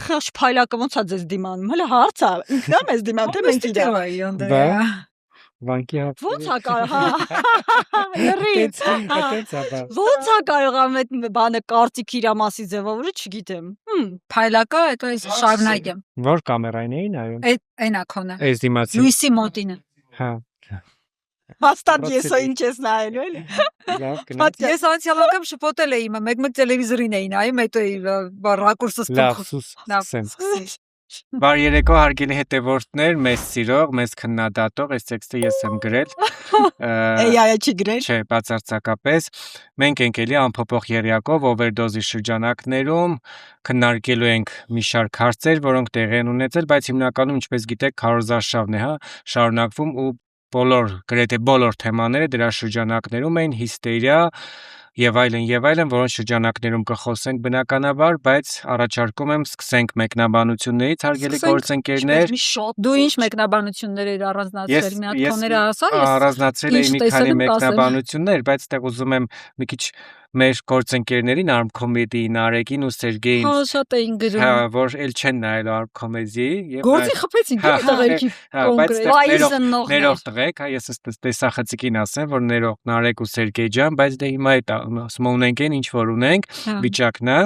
Խոշ փայլակը ոնց է ձեզ դիմանում, հələ հարց է, ինքն է մեզ դիմանում, թե մենք իրար։ Վանկի հապ։ Ոնց է կարող, Եռից։ Ոնց է կարող այդ բանը կարծիք իրա մասի ձևավորը, չգիտեմ։ Փայլակը, հետո ես շարունակեմ։ Որ կամերային էին այո։ Այնա քոնը։ Էս դիմացի։ Լուիսի մոտինը։ Հա։ Հաստատ ես ինչ ես նայելու էլի։ Լավ գնաց։ Ես անցյալ անգամ շփոթել էի, մեկ տելևիզորին էի նայում, հետո ռակուրսս Լավ, սկսեմ։ Բարի երեկո հարգելի հետևորդներ, մեզ սիրող, մեզ քննադատող, այս տեքստը ես եմ գրել։ AI-ը չի գրել։ Չէ, բացարձակապես։ Մենք ենք էլի անփոփոխ երյակով օվերդոզի շրջանակներում քննարկելու ենք մի շարք հարցեր, որոնք տեղի են ունեցել, բայց հիմնականում, ինչպես գիտեք, քարոզարշավն է, հա, շարունակվում ու գրեթե բոլոր թեմաները դրա շրջանակներում էին, հիստերիա եւ այլն, որոնց շրջանակներում կխոսենք բնականաբար, բայց առաջարկում եմ սկսենք մեկնաբանություններից, հարգելի գործընկերներ։ Դու ինչ մեկնաբանություններ էր առանձնացրել, մի հատ քոները ասա, ես առանձնացրել էի մի քանի մեկնաբանություններ, բայց այդտեղ ուզում եմ մի քիչ մեր գործընկերներին Arm Comedy-ին, Արեգին ու Սերգեյին, հա, շատ էին գրում, հա, որ էլ չեն նայել Arm Comedy-ի եւ գործի խփեցին տղերքի կոնկրետ ներող տղեկ, հա, ես տեսախցիկին ասեմ, որ ներող Նարեկ ու Սերգեյ ջան, բայց դե հիմա այդ ասում ունենք այն ինչ որ ունենք, վիճակն է,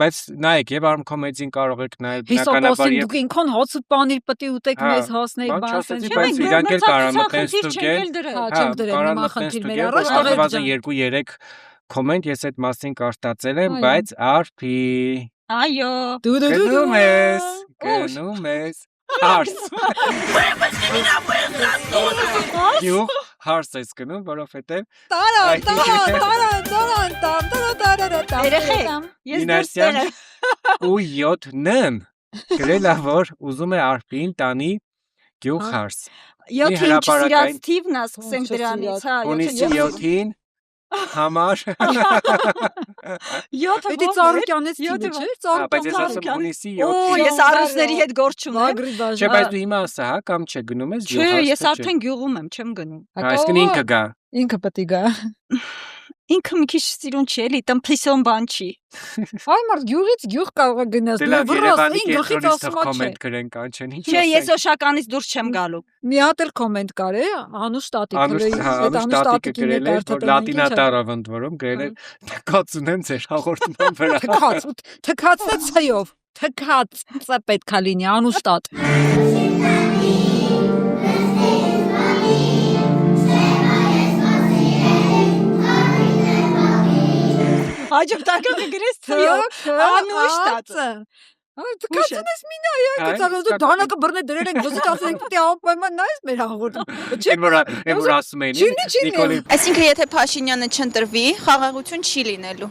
բայց նայեք եւ Arm Comedy-ին կարող եք նայել բնականաբար եւ դուք ինքն հաց ու պանիր պետք է ուտեք մեզ հասնեի բան, բայց իրանք էլ կարան մտեն ստուգել, չեմ դրել հիմա խնդիրներ առանց առավոտը 2-3 կոմենտ ես այդ մասին կարտացել եմ, բայց արփի։ Այո։ Գնում ես։ Հարս։ Յուղ հարս ես գնում, որովհետև Երեխեք, ու 7-ն գրել է, որ ուզում է արփին տանի գյուղ հարս։ 7-ին չսիրած թիվն է, սկսենք դրանից, հա, Հունիսի 7-ին համար 7-ը Էդի Ծառուկյանից թիվը չէ, բայց ես ասում Հունիսի 7-ին։ Օ, ես առուսների հետ գործ չունեմ։ Չէ, բայց դու հիմա ասա, հա, կամ չէ, գնում ես գյուղ Չէ, հարս։ ես արդեն գյուղում եմ, չեմ գնում։ Այսինքն ինքը գա։ Ինքը պետք է գա։ Ինքը մի քիչ սիրուն չի, էլի, տնփլիսոն բան չի։ Այ մարդ գյուղից գյուղ կարող է գնաս, դու վրաս, ին գլխից ասում է կոմենտ գրեն կան չեն ինչ։ Չէ, ես Օշականից դուրս չեմ գալու։ Մի հատ էլ կոմենտ կար է, Անուշ տատիկը, Անուշ տատիկը գրել է, որ լատինատարով ընդ որում գրել է, թքած ունեմ ձեր հաղորդման վրա։ Թքածը ցայով, թքածը պետք է լինի, Անուշ տատ։ Հաջորդակը կգրես ցայով, Անուշ տածը։ Թքածն ես մի նայ, կծալու դու դանակը բռնե դրել ենք, ոզիկ ասել ենք պետք է ապայման նայես մեր հաղորդում։ Եմ որ ասում էին Նիկոլի։ Այսինքն եթե Փաշինյանը չընտրվի, խաղաղություն չի լինելու։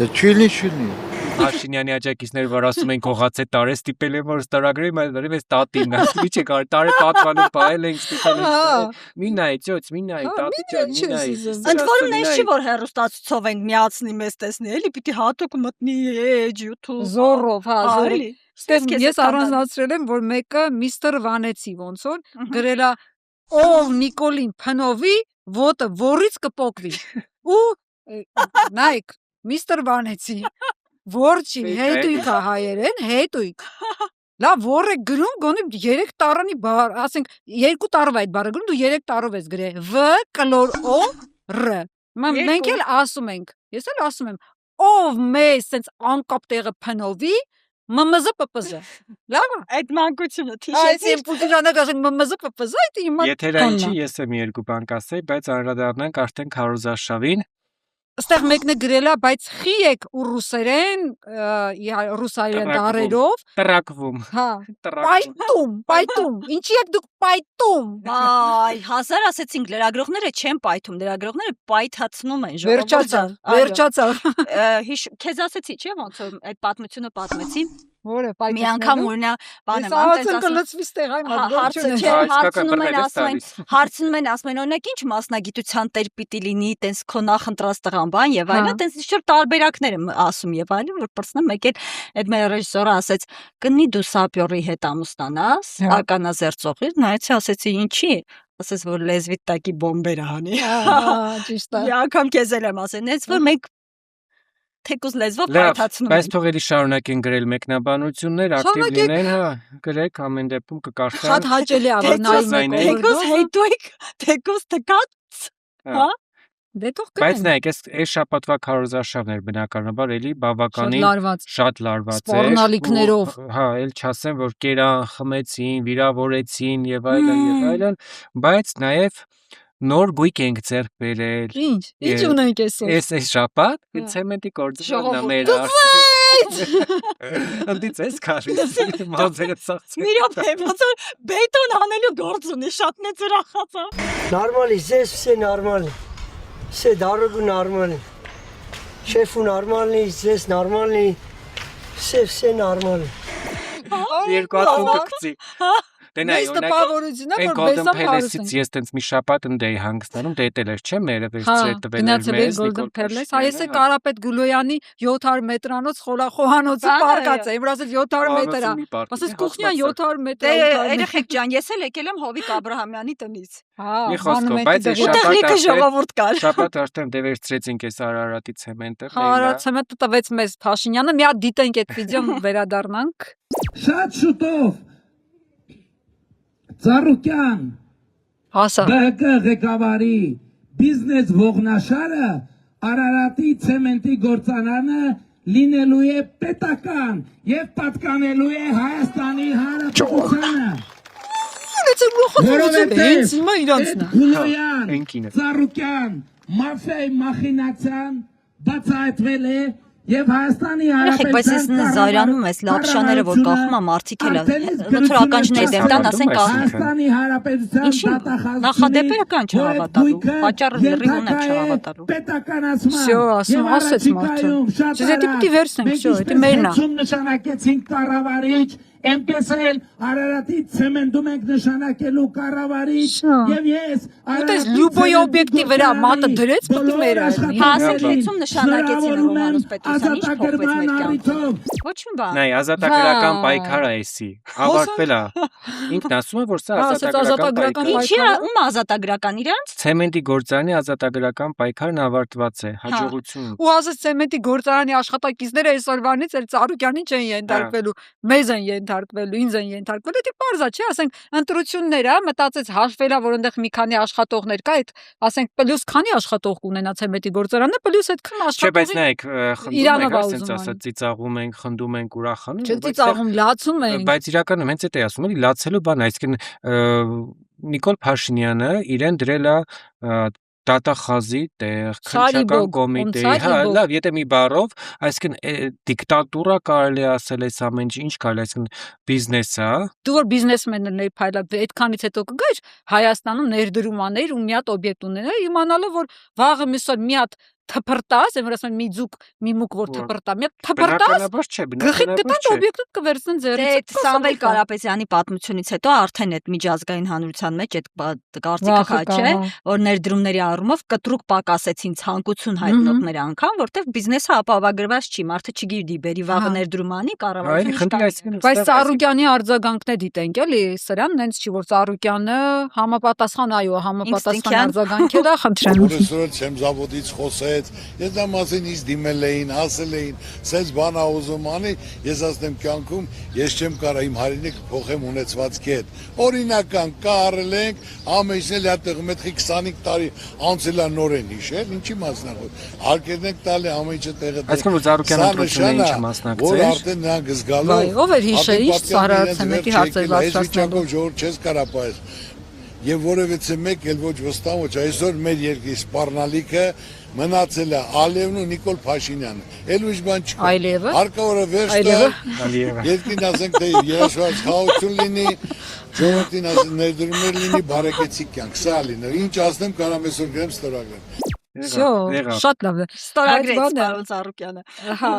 Դա չլինի։ Փաշինյանի աջակիցներ որ ասում են կողացե տարե ստիպել են որ ստորագրի, բայց ես տատին, մի չէ կար տարե պատվանում բայել ենք ստիպել ենք։ Մի նայ, ծոց, մի նայ, տատի ջան, մի նայ։ Ընդ որում նես չի որ հերոստացուցով են միացնի մեզ տեսնի, էլի պիտի հատուկ մտնի էջ YouTube Զորով, հա, զորով։ Ստես Ես առանձնացրել եմ, որ մեկը Միսթր Վանեցի ոնց որ գրելա ով Նիկոլին փնովի, ոտը որից կպոկվի։ Ու նայք Միսթր Վանեցի Որչի, հետույք է հայերեն, հետույք։ Լավ, որ է գրում, գոնի 3 տարանի բար, ասենք 2 տարով այդ բառը գրում, դու 3 տարով ես գրել, V կլոր O R։ Մենք էլ ասում ենք, ես էլ ասում եմ, ով մեզ սենց անկապ տեղը փնովի, մմզ պպզ։ Լավ, այդ մանկությունը այս եմ պուտիժանակ ասենք մմզ պպզ, այդ իմա։ Եթերային չի, ես եմ 2 բան կասեի, բայց անդրադառնանք արդեն քարոզարշավին։ Ստեղ մեկն է գրելա, բայց խի եք ու ռուսերեն, ռուսայեն դարերով տրակվում։ Հա, պայտում, ինչի եք դուք պայտում։ Այ, հազար ասեցինք լրագրողները չեն պայթում, լրագրողները պայթացնում են Վերջացավ։ Քեզ ասեցի, չէ՞ ոնց այդ պատմությունը պատմեցի։ Որը Մի պայքարը։ անգամ օրինակ բանը Ես ահացն կլծվի ստեղ այ հարցը չէ, հարցնում են ասում են օրինակ ինչ մասնագիտության տեր պիտի լինի, տենց քո նախընտրած տղան բան եւ այլն, տենց ինչ-որ տարբերակներ եմ ասում եւ այլն, որ պրծնեմ մեկ էլ այդ մեր ռեժիսորը ասեց կնի դու սապյորի հետ ամուսնանաս, ականազերծողի, նայեցի ասեցի ինչի, ասես որ լեզվիտ տակի բոմբերը հանի։ Ճիշտ է։ Մի անգամ քեզ էլ եմ ասել, նենց որ մենք թեկուզ լեզվով Լավ, պայթացնում բայց ենք։ թող էլի շարունակեն գրել մեկնաբանություններ, ակտիվ լինեն, հա, գրեք ամեն դեպքում կկարդան։ Շատ հաճելի է որ նայում եք։ Թեկուզ հետույք, թեկուզ տկած, հա։ Դե թող Բայց գրեն։ նայեք, այս շաբաթվա քարոզարշավներ բնականաբար էլի Շատ բավականին լարված։ շատ լարված էր։ Սպառնալիքներով։ Հա, էլ չասեմ, որ կերան, խմեցին, վիրավորեցին եւ այլն, բայց նաեւ նոր գույք ենք ձեռք բերել։ Ինչ ունենք այսօր։ Այս շաբաթ ցեմենտի կորձը նամեր Անդից էս քարից մազերը ծածկ։ Մի րոպե, ոնց որ բետոն անելու գործ ունի, շատ մեծ ուրախացա։ Нормально, здесь все нормально. Все дорогу нормально. Шефу нормальный, здесь нормальный. Все нормально. Երկու ատում կգցի։ Դենայ Ես տպավորությունն է որ Golden բեսա Palace-ից հարուստ։ ես տենց մի շաբաթ ընդեի հանգստանում, դե դել էր, չէ՞, մերը Հա, վերցրել տվել գնացել էր էի Golden Palace, այս է Կարապետ Գուլոյանի 700 մետրանոց խոհանոցը պարկած է, որ ասել 700 մետր է։ Ասես կուխնյան 700 մետր Դե է։ երեխեք ջան, ես էլ եկել եմ Հովիկ Աբրահամյանի տնից։ Հա, Մի խոսքով, բայց այս Ուտեղ լիքը ժողովուրդ կար։ շաբաթ արդեն դե վերցրեցինք այս Արարատի ցեմենտը։ Հարացեմենտը տվեց մեզ Փաշինյանը, մի հատ դիտենք այդ վիդեոն վերադառնանք։ Շատ շուտով Ծառուկյան Հասա։ ԲՀԿ ղեկավարի բիզնես ողնաշարը Արարատի ցեմենտի գործարանը լինելու է պետական եւ պատկանելու է Հայաստանի Հանրապետությանը։ Հենց հիմա իրանցն է։ Գուլոյան, Ինքինը։ Ծառուկյան, Մաֆեի մախինացիան բացահայտվել է եւ Հայաստանի Երեխեք, բայց ես զայրանում ես լապշաները, որ կախում եմ արդիկ էլ ոնց որ ականջները դեմ տան, ասեն կախում։ Հայաստանի Հանրապետության Ինչի նախադեպերը կան չհավատալու, պատճառը լրիվ ունեմ չհավատալու։ Պետականացման։ Всё, ասում, ասեց մարդը։ Ձեզ դե պիտի վերցնենք, всё, դա մերն է։ Նշանակեցինք կառավարիչ, այնպես էլ Արարատի ցեմենտում ենք նշանակելու կառավարիչ եւ ես Ուտես Լյուբոյի օբյեկտի վրա մատը դրեց, պիտի մեր արնի։ Հասեցում նշանակեցին Ռոմանոս Պետրոսյանի, ինչ փոխվեց մեր կյանքում։ Ոչ մի բան։ Նայ, ազատագրական պայքարը էսի։ Ավարտվել է։ Ինքն ասում է, որ սա ազատագրական պայքար է։ Ինչի՞ ում ազատագրական իրանց։ Ցեմենտի գործարանի ազատագրական պայքարն ավարտված է, հաջողություն։ Ու ասես ցեմենտի գործարանի աշխատակիցները այսօրվանից էլ Ծառուկյանին չեն ենթարկվելու, մեզ են ենթարկվելու, ինձ են ենթարկվելու, դա պարզա չէ, ասենք ընտրություններ է, մտածեց հաշվելա, որ այնտեղ մի քանի աշխատողներ կա, այդ ասենք պլյուս քանի աշխատող կունենա ցեմենտի գործարանը, պլյուս այդքան Չէ, բայց աշխատողի նայեք, խնդում եք, ասենց ասած ծիծաղում ենք, խնդում ենք, ուրախանում, չծիծաղում, լացում են։ բայց իրականում հենց այդ է ասում, էլի լացելու բան, այսինքն Նիկոլ Փաշինյանը իրեն դրել է դատախազի տեղ, քննչական կոմիտեի, հա, լավ, եթե մի բառով, այսինքն դիկտատուրա կարելի ասել այս ամեն ինչ կարելի, այսինքն բիզնես է։ Դու որ բիզնեսմեններ փայլա, այդքանից հետո կգայր Հայաստանում ներդրումաներ ու մի հատ օբյեկտ ունենա, իմանալով որ վաղը միսօր մի հատ թփրտաս, եմ որ ասում մի ձուկ, մի մուկ որ թփրտա, մի հատ թփրտաս, Բնականաբար չէ, գլխի բնականաբար կտած չէ։ օբյեկտը կվերցնեն Դե ձեռից։ այդ Սամվել Կարապետյանի պատմությունից հետո արդեն այդ միջազգային հանրության մեջ այդ կարծիքը կա, չէ, որ ներդրումների առումով կտրուկ պակասեցին ցանկություն հայտնողներ անգամ, որտեվ բիզնեսը ապահովագրված չի, մարդը չգիրդի, բերի վաղը ներդրումանի կառավարությունը։ Բայց Ծառուկյանի արձագանքն է դիտենք, էլի, սրանն նենց չի, որ Ծառուկյանը համապատասխան, այո, համապատասխան արձագանքել է, խնդրեմ։ Որսորը չեմ զավոդից խոսեց, ես դա մասին ինձ դիմել էին, ասել էին, սենց բան ա ուզում անի, ես ասեմ կյանքում, ես չեմ կարա իմ հայրենիքը փոխեմ ունեցվածքի հետ։ Օրինական կարել ենք, ամենքն էլ հատեղ մետխի 25 տարի անցել է նորեն հիշել, ինչի մասնախոս։ Արկերն ենք տալի ամեն ինչը տեղը։ Այսինքն Ծառուկյանը ընտրությունը ինչը մասնակցել։ Որ արդեն նրանք զգալու։ Ով էր հիշել, ինչ Սարարացեմենտի հարցեր բարձրացնելու։ Ժողովուրդ չես կարա պայել։ Եվ որևէցե մեկ էլ ոչ վստահ ոչ այսօր մեր երկրի սպառնալիքը մնացել է Ալիևն ու Նիկոլ Փաշինյանը։ Էլ ուրիշ բան չկա։ Այլևը։ Հարկավորը վերջ երկին ասենք թե երաշված խաղաղություն լինի, ժողովրդին ասենք ներդրումներ լինի, բարեկեցիկ կյանք, սա լինի։ Ինչ ասեմ կարամ այսօր գրեմ ստորագրեմ։ Всё, շատ լավ է։ Ստորագրեց Այդ բանը- պարոն Ծառուկյանը։ Հա,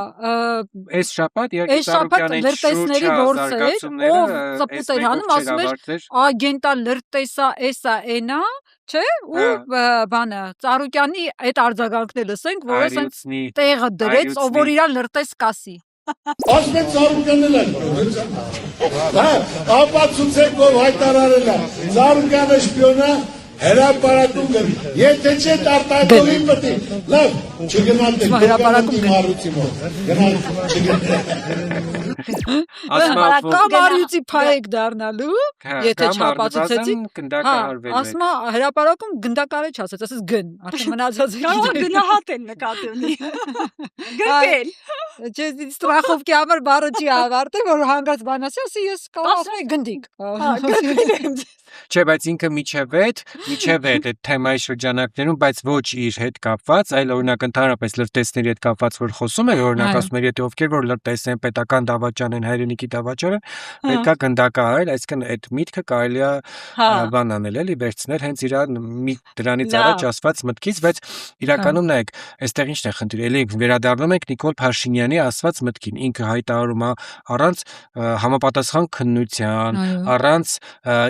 Այս շաբաթ երկու Այս շաբաթ Ծառուկյանի լրտեսների որս էր, ով ծպուտ էր հանում, ասում էր, ագենտա լրտեսա էսա էնա, չէ՞, ու բանը Ծառուկյանի այդ արձագանքն է լսենք, որ ասենց տեղը դրեց, ով որ իրան լրտես կասի։ Ասմեն Ծառուկյանն էլ հա, ապացուցեք ով հայտարարել է Ծառուկյանը շպիոնա հրապարակում գնի։ Եթե չէ տարտակովին մտի։ Լավ, չգնանք հրապարակում գնի։ Գնանք Կամ արյուծի փայեք դառնալու, եթե չապացուցեցի։ Ասма հրապարակում գնդակարը չասեց, ասես գն, արդեն մնացած է։ Կարող է գնահատել նկատի ունի։ Գրկել։ Չէ, ստրախովքի համար բառը չի ավարտել, որ հանգած բան ասի, ես կարող ասում եմ գնդիկ։ Չէ, բայց ինքը միջև այդ այդ թեմայի շրջանակներում, բայց ոչ իր հետ կապված, այլ օրինակ ընդհանրապես լրտեսների հետ կապված, որ խոսում է, օրինակ ասում էր, եթե ովքեր որ լրտես են, պետական դավաճան են, հայրենիքի դավաճանը, պետքա գնդակահար, այսինքն այդ միտքը կարելի է բան անել, էլի վերցնել հենց իր դրանից առաջ ասված մտքից, բայց իրականում նայեք, այստեղ ի՞նչն է խնդիրը, էլի վերադառնում ենք Նիկոլ Փաշինյանի ասված մտքին, ինքը հայտարարում է առանց համապատասխան քննության, առանց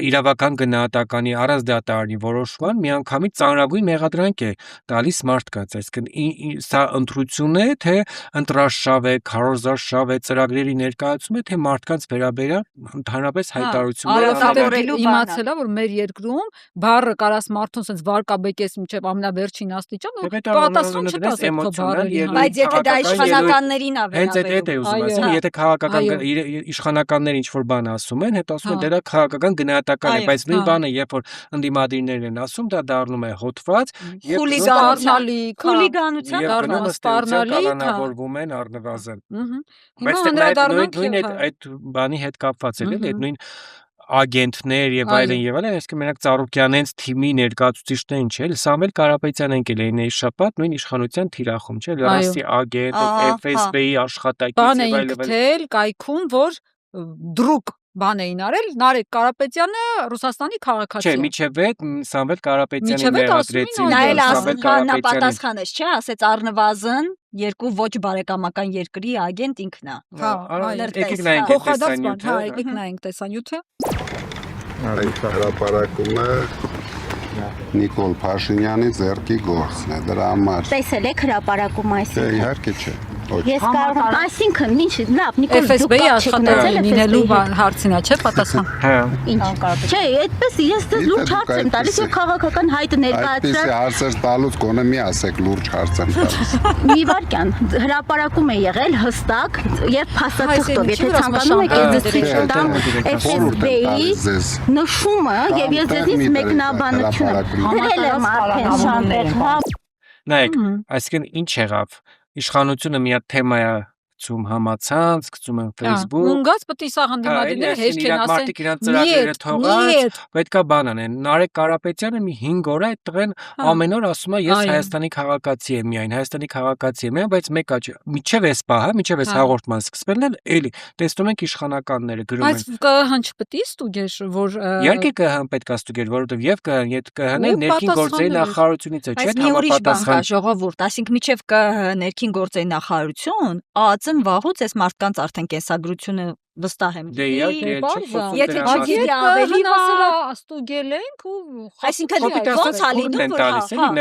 իրավական գնահատականի առանց դատարանի որոշման միանգամից ծանրագույն մեղադրանք է տալիս մարդկանց, այսինքն սա ընտրություն է, թե ընտրաշավ է, քարոզարշավ է, ծրագրերի ներկայացում է, թե մարդկանց վերաբերյալ ընդհանրապես հայտարարություններ իմացել է, որ մեր երկրում բառը կարաս մարդուն sense վարկաբեկես մինչև ամենավերջին աստիճան, պատասխան չտաս այդ բառերի։ Բայց եթե դա իշխանականներին է հենց այդ է ուզում ասեմ, եթե քաղաքական իշխանականները ինչ որ բան ասում են, հետո ասում են դա քաղաքական գնահատական է, բայց նույն բանը, երբ որ ընդդիմադիրներն են ասում, դա դառնում է հոդված, խուլիգանության դառնում սպառնալի, կանոնավորվում են առնվազն։ Բայց նույն այդ բանի հետ կապված է, այդ նույն ագենտներ եւ այլն, այսինքն մենակ Ծառուկյանենց թիմի ներկայացուցիչներն չէ, Սամվել Կարապետյանն էլ էին այս շաբաթ նույն իշխանության թիրախում, չէ, լրասի ագենտ, FSB-ի աշխատակից եւ այլն։ Բան էին գտել կայքում, որ դրուկ բան էին արել, Նարեկ Կարապետյանը Ռուսաստանի քաղաքացի է։ Չէ, միջև այդ Սամվել Կարապետյանի մեղադրեցին։ Նա էլ ասում պատասխանեց, չէ, ասեց առնվազն երկու ոչ բարեկամական երկրի ագենտ ինքն է։ Եկեք նայենք փոխադարձ, եկեք նայենք տեսանյութը։ Այդ հրապարակումը Նիկոլ Փաշինյանի ձեռքի գործն է, դրա համար։ Տեսել եք հրապարակում այսինքն։ Դե իհարկե չէ։ Ես կարող եմ, այսինքն, ինչ, լավ, Նիկոլ FSB-ի աշխատակցի լինելու հարցինա, չէ, պատասխան։ Ինչ։ Չէ, այդպես ես դες լուրջ հարց եմ տալիս եւ քաղաքական հայտը ներկայացրել։ Այդպես հարցեր տալուց կոնը մի ասեք լուրջ հարց եմ տալիս։ Մի վարքյան, հրապարակում է եղել հստակ եւ փաստաթղթով, եթե ցանկանում եք ես դες ցույց տամ FSB-ի նշումը եւ ես դες մեկնաբանությունը դրել եմ արդեն շանտեղ։ Նայեք, այսինքն ինչ եղավ։ Իշխանությունը մի հատ թեմա է գցում համացանց, գցում են Facebook։ Ունգած պետք է սա հանդիմադիրները հեշտ չեն ասեն։ Մարդիկ իրան ծրագրերը թողած, պետքա բան անեն։ Նարեկ Կարապետյանը մի 5 օր է այդ տղեն ամեն օր ասում է ես Հայաստանի քաղաքացի եմ միայն, Հայաստանի քաղաքացի եմ, բայց մեկա չէ։ Միջև էս պահը, միջև էս հաղորդման սկսվելն էլ էլի տեսնում ենք իշխանականները գրում են։ Բայց ԿՀ-ն չպետք է ստուգեր, որ Իհարկե ԿՀ-ն պետք է ստուգեր, որովհետև եւ ԿՀ-ն ներքին գործերի նախարարությունից է, չէ՞, համապատասխան ժողովուրդ, այսինքն միջև ԿՀ ներքին գործերի նախարարություն, ԱԱԾ-ն վաղուց այս մարդկանց արդեն կենսագրությունը վստահ եմ։ Դե եթե ջիգի ավելի ստուգել ենք ու այսինքն ոնց է լինում որ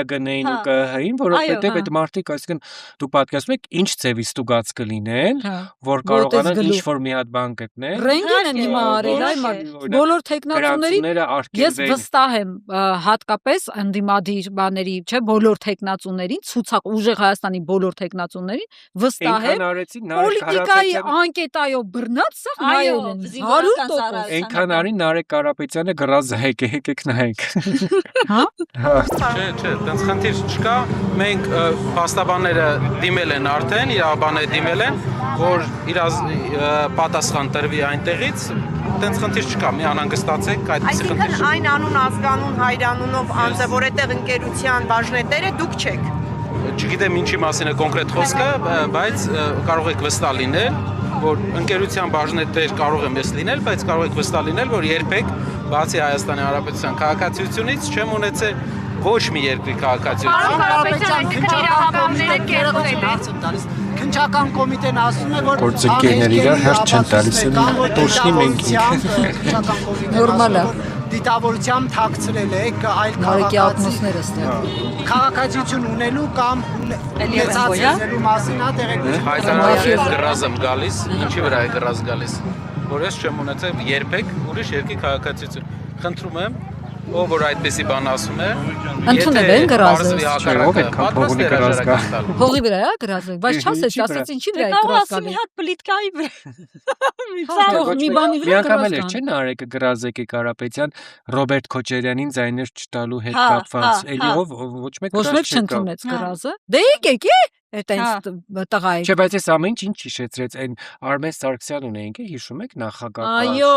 ՆԳՆ-ին ու ԿՀ-ին, որովհետև այդ մարդիկ, այսինքն դու պատկերացնում եք ինչ ծևի ստուգած կլինեն, որ կարողանան ինչ որ մի հատ բան գտնել։ Ռենտգեն են հիմա արել, այ բոլոր տեխնացուների ես վստահ եմ հատկապես ընդդիմադիր բաների, չէ, բոլոր տեխնացուներին, ցուցակ ուժեղ Հայաստանի բոլոր տեխնացուներին վստահ եմ պոլիտիկայի անկետայով բռնած այո, 100%։ Այնքան արին Նարեկ Կարապետյանը գրած եկեք նայեք։ Հա։ Չէ, տենց խնդիր չկա։ Մենք փաստաբանները դիմել են արդեն, իրավաբանները դիմել են, որ իր պատասխան տրվի այնտեղից, տենց խնդիր չկա, մի անհանգստացեք, այդպեսի խնդիր չկա։ Այսինքն այն անուն ազգանուն հայրանունով անձը, որ այդտեղ ընկերության բաժնետերը դուք չեք։ Չգիտեմ ինչի մասին է կոնկրետ խոսքը, բայց կարող եք վստահ լինել, որ ընկերության բաժնետեր կարող եմ ես լինել, բայց կարող եք վստահ լինել, որ երբեք բացի Հայաստանի Հանրապետության քաղաքացիությունից չեմ ունեցել ոչ մի երկրի քաղաքացիություն։ Քնչական կոմիտեն ասում է, որ գործընկերները իրար հերթ չեն տալիս, տոշնի մենք Նորմալ է։ դիտավորությամբ թաքցրել եք այլ քաղաքացիություն ունելու կամ ունեցածելու մասին հայտարարել գրազ եմ գալիս, ինչի վրա է գրազ գալիս, որ ես չեմ ունեցել երբեք ուրիշ երկրի քաղաքացիություն։ Խնդրում եմ, ով որ այդպեսի բան ասում է, ընդունել են գրազը։ պատրաստ է հրաժարական տալ։ Հողի վրա է գրազը, բայց չասեց, ասեց ինչի վրա է գրազ գալի։ Մի հատ պլիտկայի վրա։ Մի բանի Մի վրա անգամ էլ գրազ չէ Նարեկը Գրազեկի Կարապետյան Ռոբերտ Քոչարյանին ձայներ չտալու հետ Հա, կապված, հա, էլի հա։ ով ոչ մեկ ոչ մեկ չընդունեց գրազը։ Դե եկեք այտենց տղա է։ Չէ, բայց այս ամեն ինչ հիշեցրեց այն Արմեն Սարգսյանն ունեինք, հիշում եք նախագահ։ Այո։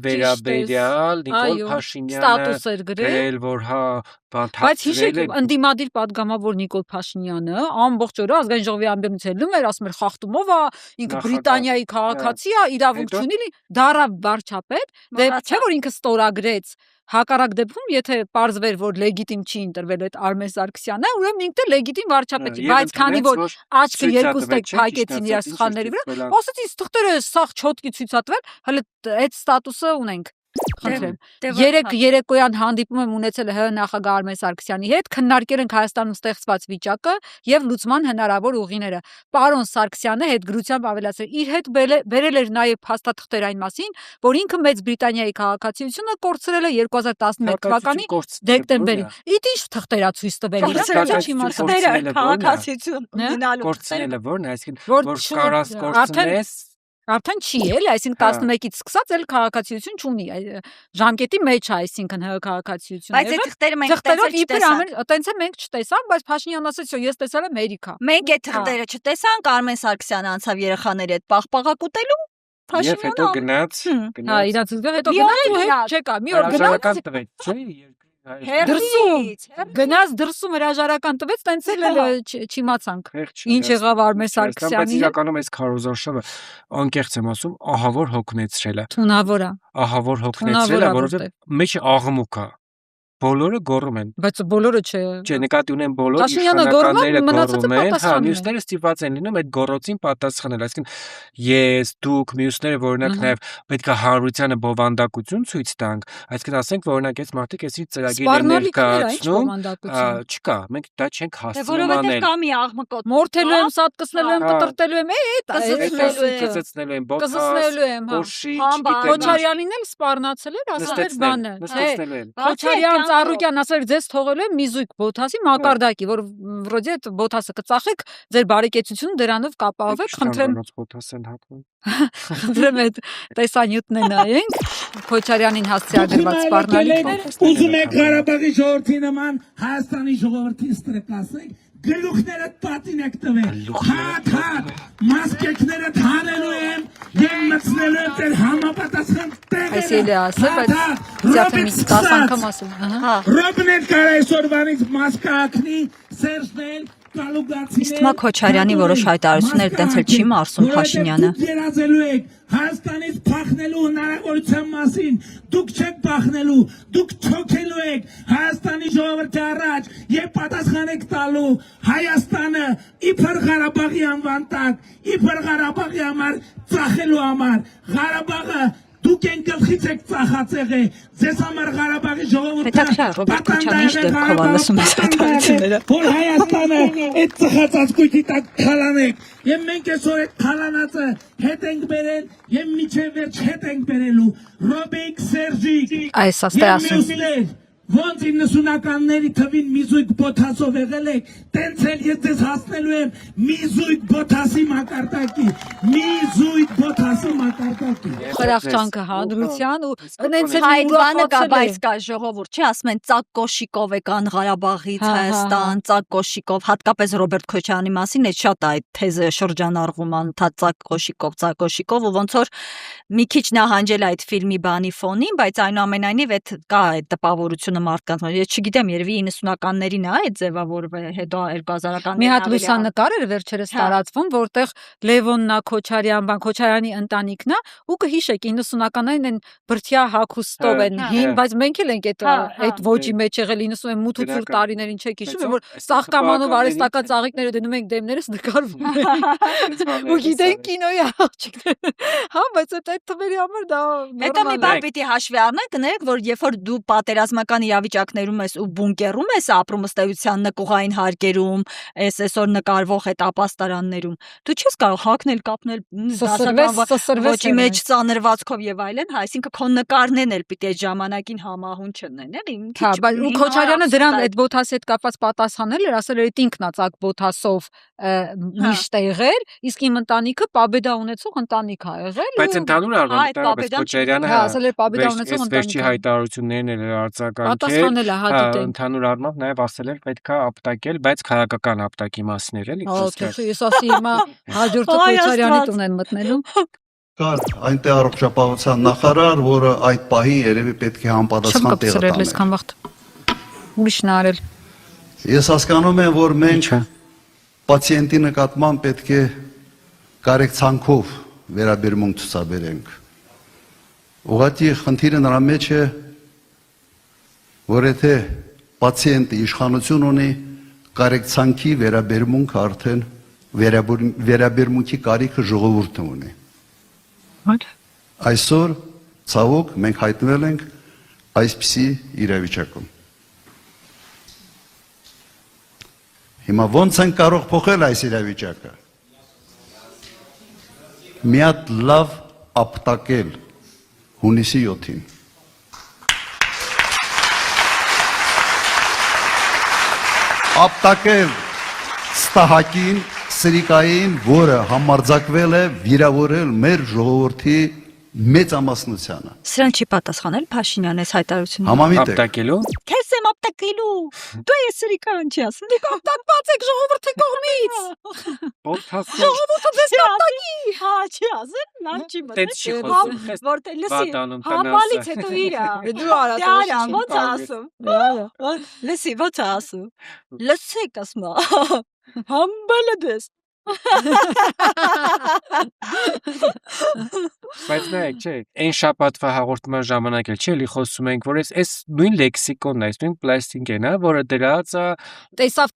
Վերաբերյալ Նիկոլ Փաշինյանը ստատուս էր գրել, որ հա բայց հիշեք ընդդիմադիր падգամավոր Նիկոլ Փաշինյանը ամբողջ օրը ազգային ժողովի ամբիոնից ելնում էր, ասում էր խախտումով է, ինքը Բրիտանիայի քաղաքացի է, իրավունք չունի, դարավ վարչապետ, դե չէ որ ինքը ստորագրեց հակառակ դեպքում եթե պարզվեր որ լեգիտիմ չի ընտրվել այդ Արմեն Սարգսյանը, ուրեմն ինքը լեգիտիմ վարչապետ չի, բայց քանի որ աչքը երկուստ եք փակեցին իր սխալների վրա, ասեցին թղթերը սաղ չոտկի ցույցատվել, հələ այդ ստատուսը ունենք։ Խնդրեմ։ Երեկոյան հանդիպում եմ ունեցել ՀՀ նախագահ Արմեն Սարգսյանի հետ, քննարկել ենք Հայաստանում ստեղծված վիճակը եւ լուծման հնարավոր ուղիները։ Պարոն Սարգսյանը հետգրությամբ ավելացրել իր հետ բերել էր նաեւ փաստաթղթեր այն մասին, որ ինքը Մեծ Բրիտանիայի քաղաքացիությունը կորցրել է 2011 թվականի դեկտեմբերին։ Ինչ թղթերա ցույց տվել իր քաղաքացիություն ունենալու կորցնելը որն է, այսինքն որ կարաս կորցնես Արդեն չի էլ, այսինքն 11-ից սկսած էլ քաղաքացիություն չունի, ժամկետի մեջ է, այսինքն ՀՀ քաղաքացիությունը։ Բայց այդ թղթերը մենք տեսանք, այտենց է մենք չտեսանք, բայց Փաշինյանն ասաց, ես տեսել եմ Ամերիկա։ Մենք այդ թղթերը չտեսանք, Արմեն Սարգսյանը անցավ երեխաների հետ պաղպաղակ ուտելու, Եվ հետո գնաց, հա, իրանց հետո գնաց ու հետ չեկա, մի օր գնաց Գնաց դրսում հրաժարական տվեց, տենց էլ չիմացանք։ Ինչ եղավ Արմեն Սարգսյանի։ Բայց իրականում այս քարոզարշավը անկեղծ եմ ասում, ահավոր հոգնեցրել է։ Թունավոր է։ Ահավոր հոգնեցրել է, որովհետև մեջը աղմուկ է։ Բոլորը գոռում են։ Բայց բոլորը չէ։ Չէ, նկատի ունեն բոլոր իշխանականները գոռում են, հա, մյուսները ստիպված են լինում այդ գոռոցին պատասխանել, այսինքն ես, դուք, մյուսները օրինակ նաև պետք է հանրությանը բովանդակություն ցույց տանք, այսինքն ասենք որ օրինակ այս մարդիկ էսի ծրագիր են ներկայացնում, չկա, մենք դա չենք հասցնում անել։ Որովհետև կա մի աղմկոտ։ Մորթելու եմ, սատկսնելու եմ, կտրտելու եմ, կզծնելու եմ, կզծնելու եմ, Քոչարյանին էլ սպառնացել էր, ասել էր բանը, Քոչարյան Ծառուկյան ասել ձեզ թողելու եմ մի զույգ բոթասի մակարդակի, որ վրոդի այդ բոթասը կծախեք, ձեր բարեկեցությունը դրանով կապահովեք, խնդրեմ։ Խնդրեմ այդ տեսանյութն է նայենք, Քոչարյանին հասցեագրված սպառնալիքներ։ Ուզում եք Ղարաբաղի ժողովրդի նման Հայաստանի ժողովրդին ստրկասեք, գլուխները պատին եք տվել, հատ, մասկեքները հանելու եմ և մծնելու եմ ձեր համապատասխան տեղերը։ Այս էլի ասել, բայց ձյաթը մի 10 անգամ ասել։ Ռոբն էլ կար այսօրվանից մասկա ակնի, Սերժն Իստմա Քոչարյանի որոշ հայտարարություններ տենց էլ չի մարսում Փաշինյանը։ Դուք երազելու եք Հայաստանից փախնելու հնարավորության մասին, դուք չեք փախնելու, դուք չոքելու եք Հայաստանի ժողովրդի առաջ եւ պատասխան եք տալու Հայաստանը իբր Ղարաբաղի անվան տակ, իբր Ղարաբաղի համար ծախելու համար, Ղարաբաղը դուք են գլխից եք ծախած եղել, ձեզ համար Ղարաբաղի ժողովուրդը որ Հայաստանը այդ ծխած կույտի տակ քալանեք եւ մենք այսօր այդ քալանածը հետ ենք բերել եւ միջև վերջ հետ ենք բերելու Ռոբիկ Սերժիկ այս ասում Ոնց 90-ականների թվին մի զույգ բոթասով եղել եք, տենց էլ ես ձեզ հասնելու եմ մի զույգ բոթասի մակարդակի, մի զույգ բոթասի մակարդակի։ Խրախճանքը հանրության ու նենց էլ այդ բանը կա, բայց կա ժողովուրդ, չի ասում են ծակ կոշիկով եկան Ղարաբաղից Հայաստան, ծակ կոշիկով, հատկապես Ռոբերտ Քոչարյանի մասին այդ շատ այդ թեզը շրջանառվում ան, ծակ կոշիկով ու ոնց որ մի քիչ նահանջել այդ ֆիլմի բանի ֆոնին, բայց այնուամենայնիվ այդ կա այդ տպավորությունը մարդկանց։ Ես չգիտեմ, երևի 90-ականներին է այդ ձևավորվել, հետո 2000-ականներին։ Մի հատ լուսանկար էր վերջերս տարածվում, որտեղ Լևոննա Քոչարյան, Քոչարյանի ընտանիքն է, ու կհիշեք 90-ականներին են բրդյա հագուստով են հին, բայց մենք էլ ենք այդ ոճի մեջ եղել 90-ին մութ ու ցուրտ տարիներին, չեք հիշում, որ ծաղկամանով արհեստական ծաղիկները դնում ենք դեմներս նկարվում են։ Ու գիտենք կինոյի աղջիկներ։ Հա, բայց այդ թվերի համար դա Հետո մի բան պիտի հաշվի առնենք, կներեք, որ երբ որ դու պատերազմական իրավիճակներում ես ու բունկերում ես ապրում ըստ էության նկուղային հարկերում, այսօր նկարվող այդ ապաստարաններում, դու չես կարող հագնել, կապնել ոչի մեջ ծանրվածքով եւ այլն, հա, այսինքն քո նկարներն էլ պիտի այդ ժամանակին համահուն չնեն, էլի։ Հա, բայց ու Քոչարյանը դրան այդ բոթասի հետ կապված պատասխանել էր, ասել էր ինքն ա ցակ բոթասով միշտ է եղել, իսկ իմ ընտանիքը պաբեդա ունեցող ընտանիք ա եղել։ Բայց ընդհանուր առմամբ Քոչարյանը հա, ասել էր պաբեդա ունեցող ընտանիք։ Վերջի հայտարարություններն էլ արձագանքել։ Պատասխանել է, հա, դիտենք։ Ընդհանուր առմամբ նաև ասել էր պետքա ապտակել, բայց քաղաքական ապտակի մասին էր, էլի։ Ես ասի հիմա հաջորդը Քոչարյանի տուն են մտնելու։ Կար այնտեղ առողջապահության նախարար, որը այդ պահին երևի պետք է համապատասխան տեղը տաներ։ Ես հասկանում եմ, որ մենք պացիենտի նկատմամբ պետք է կարեկցանքով վերաբերմունք ցուցաբերենք։ Ուղղակի խնդիրը նրա մեջ է, որ եթե պացիենտը իշխանություն ունի, կարեկցանքի վերաբերմունք արդեն վերաբերմունքի կարիքը ժողովուրդը ունի։ Այսօր ցավոք մենք հայտնվել ենք այսպիսի իրավիճակում։ Հիմա ոնց են կարող փոխել այս իրավիճակը։ Մի հատ լավ ապտակել հունիսի 7-ին։ Ապտակել ստահակին, սրիկային, որը համարձակվել է վիրավորել մեր ժողովրդի մեծամասնությանը։ Սրան չի պատասխանել Փաշինյանը այս հայտարարությունը։ Համամիտ եք։ Ապտակելու։ Քեզ եմ ապտակելու։ Դու ես սրիկան չի ասում։ Դուք ապտակված եք ժողովրդի կողմից։ Բոթասը։ Ժողովուրդը ձեզ կապտակի։ Հա, չի ասել, լավ չի մտել։ Տենց չի խոսում։ Որտե լսի։ Հապալից Հապալից հետո իրա։ Դու արա ո՞նց ասում։ Լսի, ո՞նց ասում։ Լսեք ասма։ Համբալը դες։ Բայց նայեք, չէ, այն շաբաթվա հաղորդման ժամանակ էլ չէ, էլի խոսում ենք, որ այս նույն լեքսիկոնն է, այս նույն պլաստիկն է, որը դրած է տեսավ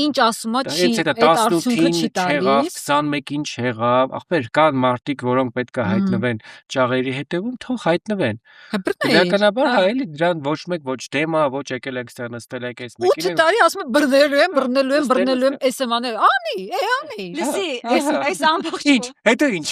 ինչ ասում է, չի, այդ արդյունքը չի տալիս, 21-ին չեղավ, ախպեր, կան մարդիկ, որոնք պետք է հայտնվեն ճաղերի հետևում, թող հայտնվեն։ Բնականաբար, հա, էլի դրան ոչ մեկ ոչ դեմա, ոչ եկել եք ստեղ նստել եք այս մեկին։ 8 տարի ասում եմ բռնելու եմ, SMS-աներ, անի։ Լսի, այս ամբողջ Ինչ, հետո ինչ։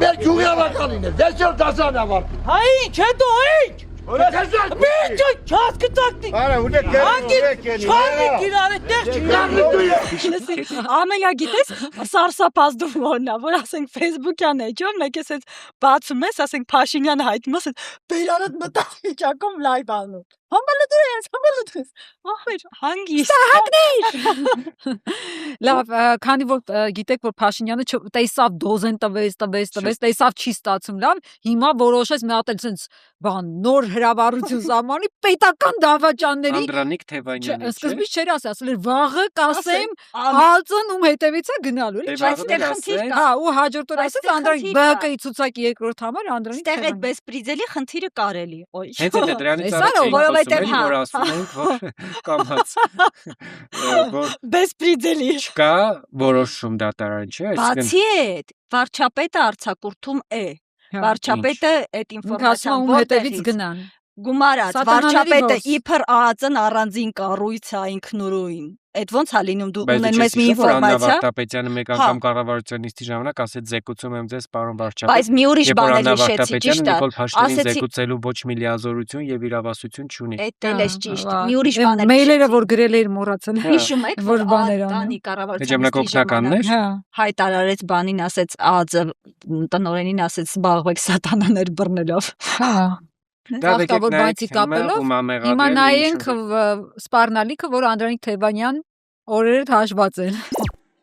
Մեր գյուղյավականին է, դեսյալ դասան ավարտի։ Հա ինչ, հետո ինչ։ Ինչ չասկտակնի։ Արա ու դե Չանիկ իրար այդտեղ չկա։ Ամենա գիտես սարսափած դուրնա, որ ասենք Facebook-յան էջով մեկ էս բացում ես, ասենք Փաշինյանը հայտնում ես, բերանդ մտած վիճակում լայվ անում։ Համբալդես։ Ահր, հանգիստ։ Ստահակներ։ Լավ, քանի որ գիտեք, որ Փաշինյանը տեսավ դոզեն տվեց, տեսավ չի ստացում լավ, հիմա որոշեց մի հատ էլ sense բան նոր հրավառություն զամանի պետական դավաճանների Անդրանիկ Թևանյանը։ Սկզբից չէր ասել էր վաղը կասեմ ԱԾ-ն ում հետևից է գնալու, էլի։ Բայց դեռ խնդիր կա։ Հա, ու հաջորդ օր ասեց Անդրանիկ ԲՀԿ-ի ցուցակի երկրորդ համար Անդրանիկ Ստեղ այդ բեսպրիձելի խնդիրը կարելի։ Ոյ։ Հենց այդ դրանից առաջ որ ասում ենք, որ կամած բեսպրիձելի չկա որոշում դատարան, չէ՞, Բացի այդ, վարչապետը արձակուրդում է։ Վարչապետը այդ ինֆորմացիան հետևից գնան։ Գումարած վարչապետը իբր ԱԱԾ-ն առանձին կառույց է ինքնուրույն։ Այդ ոնց է լինում դու ունեն մեզ մի ինֆորմացիա։ Վարդապետյանը մեկ անգամ կառավարության նիստի ժամանակ ասեց զեկուցում եմ ձեզ պարոն վարչապետ։ Բայց մի ուրիշ բան էլ հիշեցի, ճիշտ է։ Նիկոլ Փաշինյանին զեկուցելու ոչ մի լիազորություն եւ իրավասություն չունի։ Այդ էլ է ճիշտ։ Մի ուրիշ բան էլ։ Մեյլերը որ գրել էր մոռացել։ Հիշում եք, որ բաներ անի Ժամանակօգնականներ։ կառավարության հայտարարեց բանին ասեց ԱԱԾ տնօրենին ասեց զբաղվեք սատանաներ բռնելով։ Հա։ Ախտավոր բանցի կապելով հիմա նայենք սպառնալիքը, որ Անդրանիկ Թևանյան օրերդ հաշված են։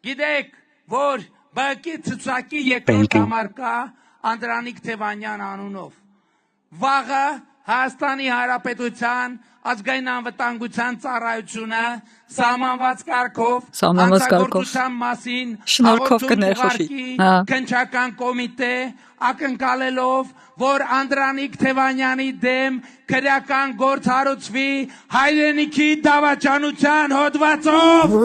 Գիտեք, որ բակի ցուցակի երկրորդ համար կա Անդրանիկ Թևանյան անունով։ Վաղը Հայաստանի Հանրապետության ազգային անվտանգության ծառայությունը սահմանված կարգով հանցագործության մասին շնորհքով կներխոսի քննչական կոմիտե ակնկալելով որ Անդրանիկ Թևանյանի դեմ քրեական գործ հարուցվի հայրենիքի դավաճանության հոդվածով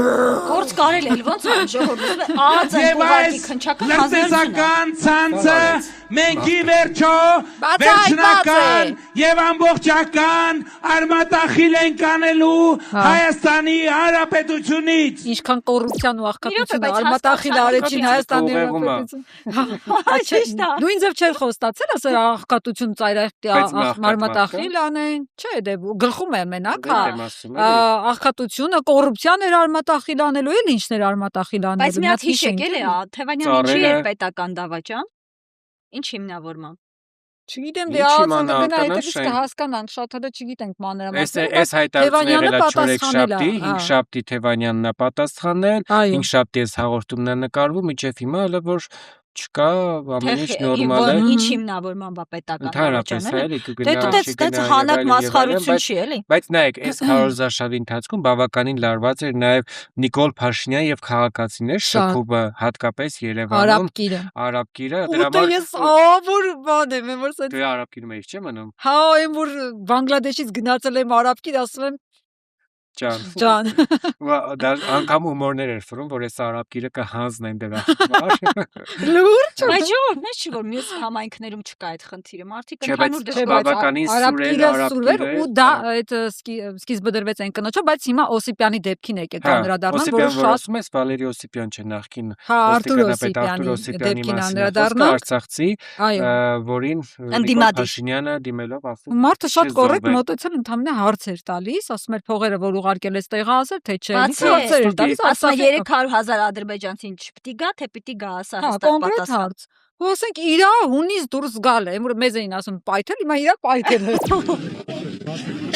գործ կարել էլ ոնց է ժողովուրդը ԱԱԾ ուղղակի քննչական հանձնարարական ցանցը մենքի վերջո վերջնական եւ ամբողջական արմատախիլ են կանելու Հայաստանի Հանրապետությունից ինչքան կոռուպցիան ու աղքատությունը արմատախիլ արեցին Հայաստանի Հանրապետություն նույն ձև չէր խոստացել ասել աղքատություն ծայրահեղքի արմատախիլ անեն չէ դե գլխում է մենակ աղքատությունը կոռուպցիան էր արմատախիլ անելու էլ ինչներ արմատախիլ անելու բայց մի հատ հիշեք էլի Թևանյանը ինչի էր պետական դավաճան ինչ հիմնավորմամբ Չգիտեմ դե ԱԱԾ-ը գնա հետևից կհասկանանք շատ հələ չգիտենք մանրամասն Այս հայտարարությունները 4 շաբթի Թևանյանն է պատասխանել 5 շաբթի էս հաղորդումն է նկարվում մինչև հիմա հələ որ չկա ամեն ինչ նորմալ է ինչ հիմնավորմամբ է պետական դավաճանը դե հանակ մասխարություն չի էլի բայց նայեք այս քարոզարշավի ընթացքում բավականին լարված էր նաև Նիկոլ Փաշինյան եւ քաղաքացիներ շփումը հատկապես Երևանում Արաբկիրը դրա համար ես որ բան եմ որ դե Արաբկիրը մեջ չէ մնում հա այն որ Բանգլադեշից գնացել եմ Արաբկիր ասում եմ Ջան անգամ հումորներ էր ֆրում որ այս Արաբկիրը կհանձնեն դրա լուրջ բայց ոչ որ մյուս համայնքներում չկա այդ խնդիրը մարդիկ ընդհանուր բավականին սուրեր ու դա այդ սկիզբը դրվեց այն կնոջով բայց հիմա Օսիպյանի դեպքին եկեք անդրադառնալ որ շատ մեծ Վալերի Օսիպյան չէ նախքին Արտուր Օսիպյանի դեպքին անդրադառնալ Արցախցի որին Փաշինյանը դիմելով ասում մարդը շատ կոռեկտ մոտեցել ընդհանրապես հարց էր տալիս ասում էր փողերը որ ուղարկել ես տեղը ասել թե չէ հարցեր էր տալիս ասա 300,000 ադրբեջանցին չպիտի գա թե պիտի գա ասա հստակ պատասխան ու ասենք իրա հունից դուրս գալ է որ մեզ էին ասում պայթել հիմա իրա պայթել է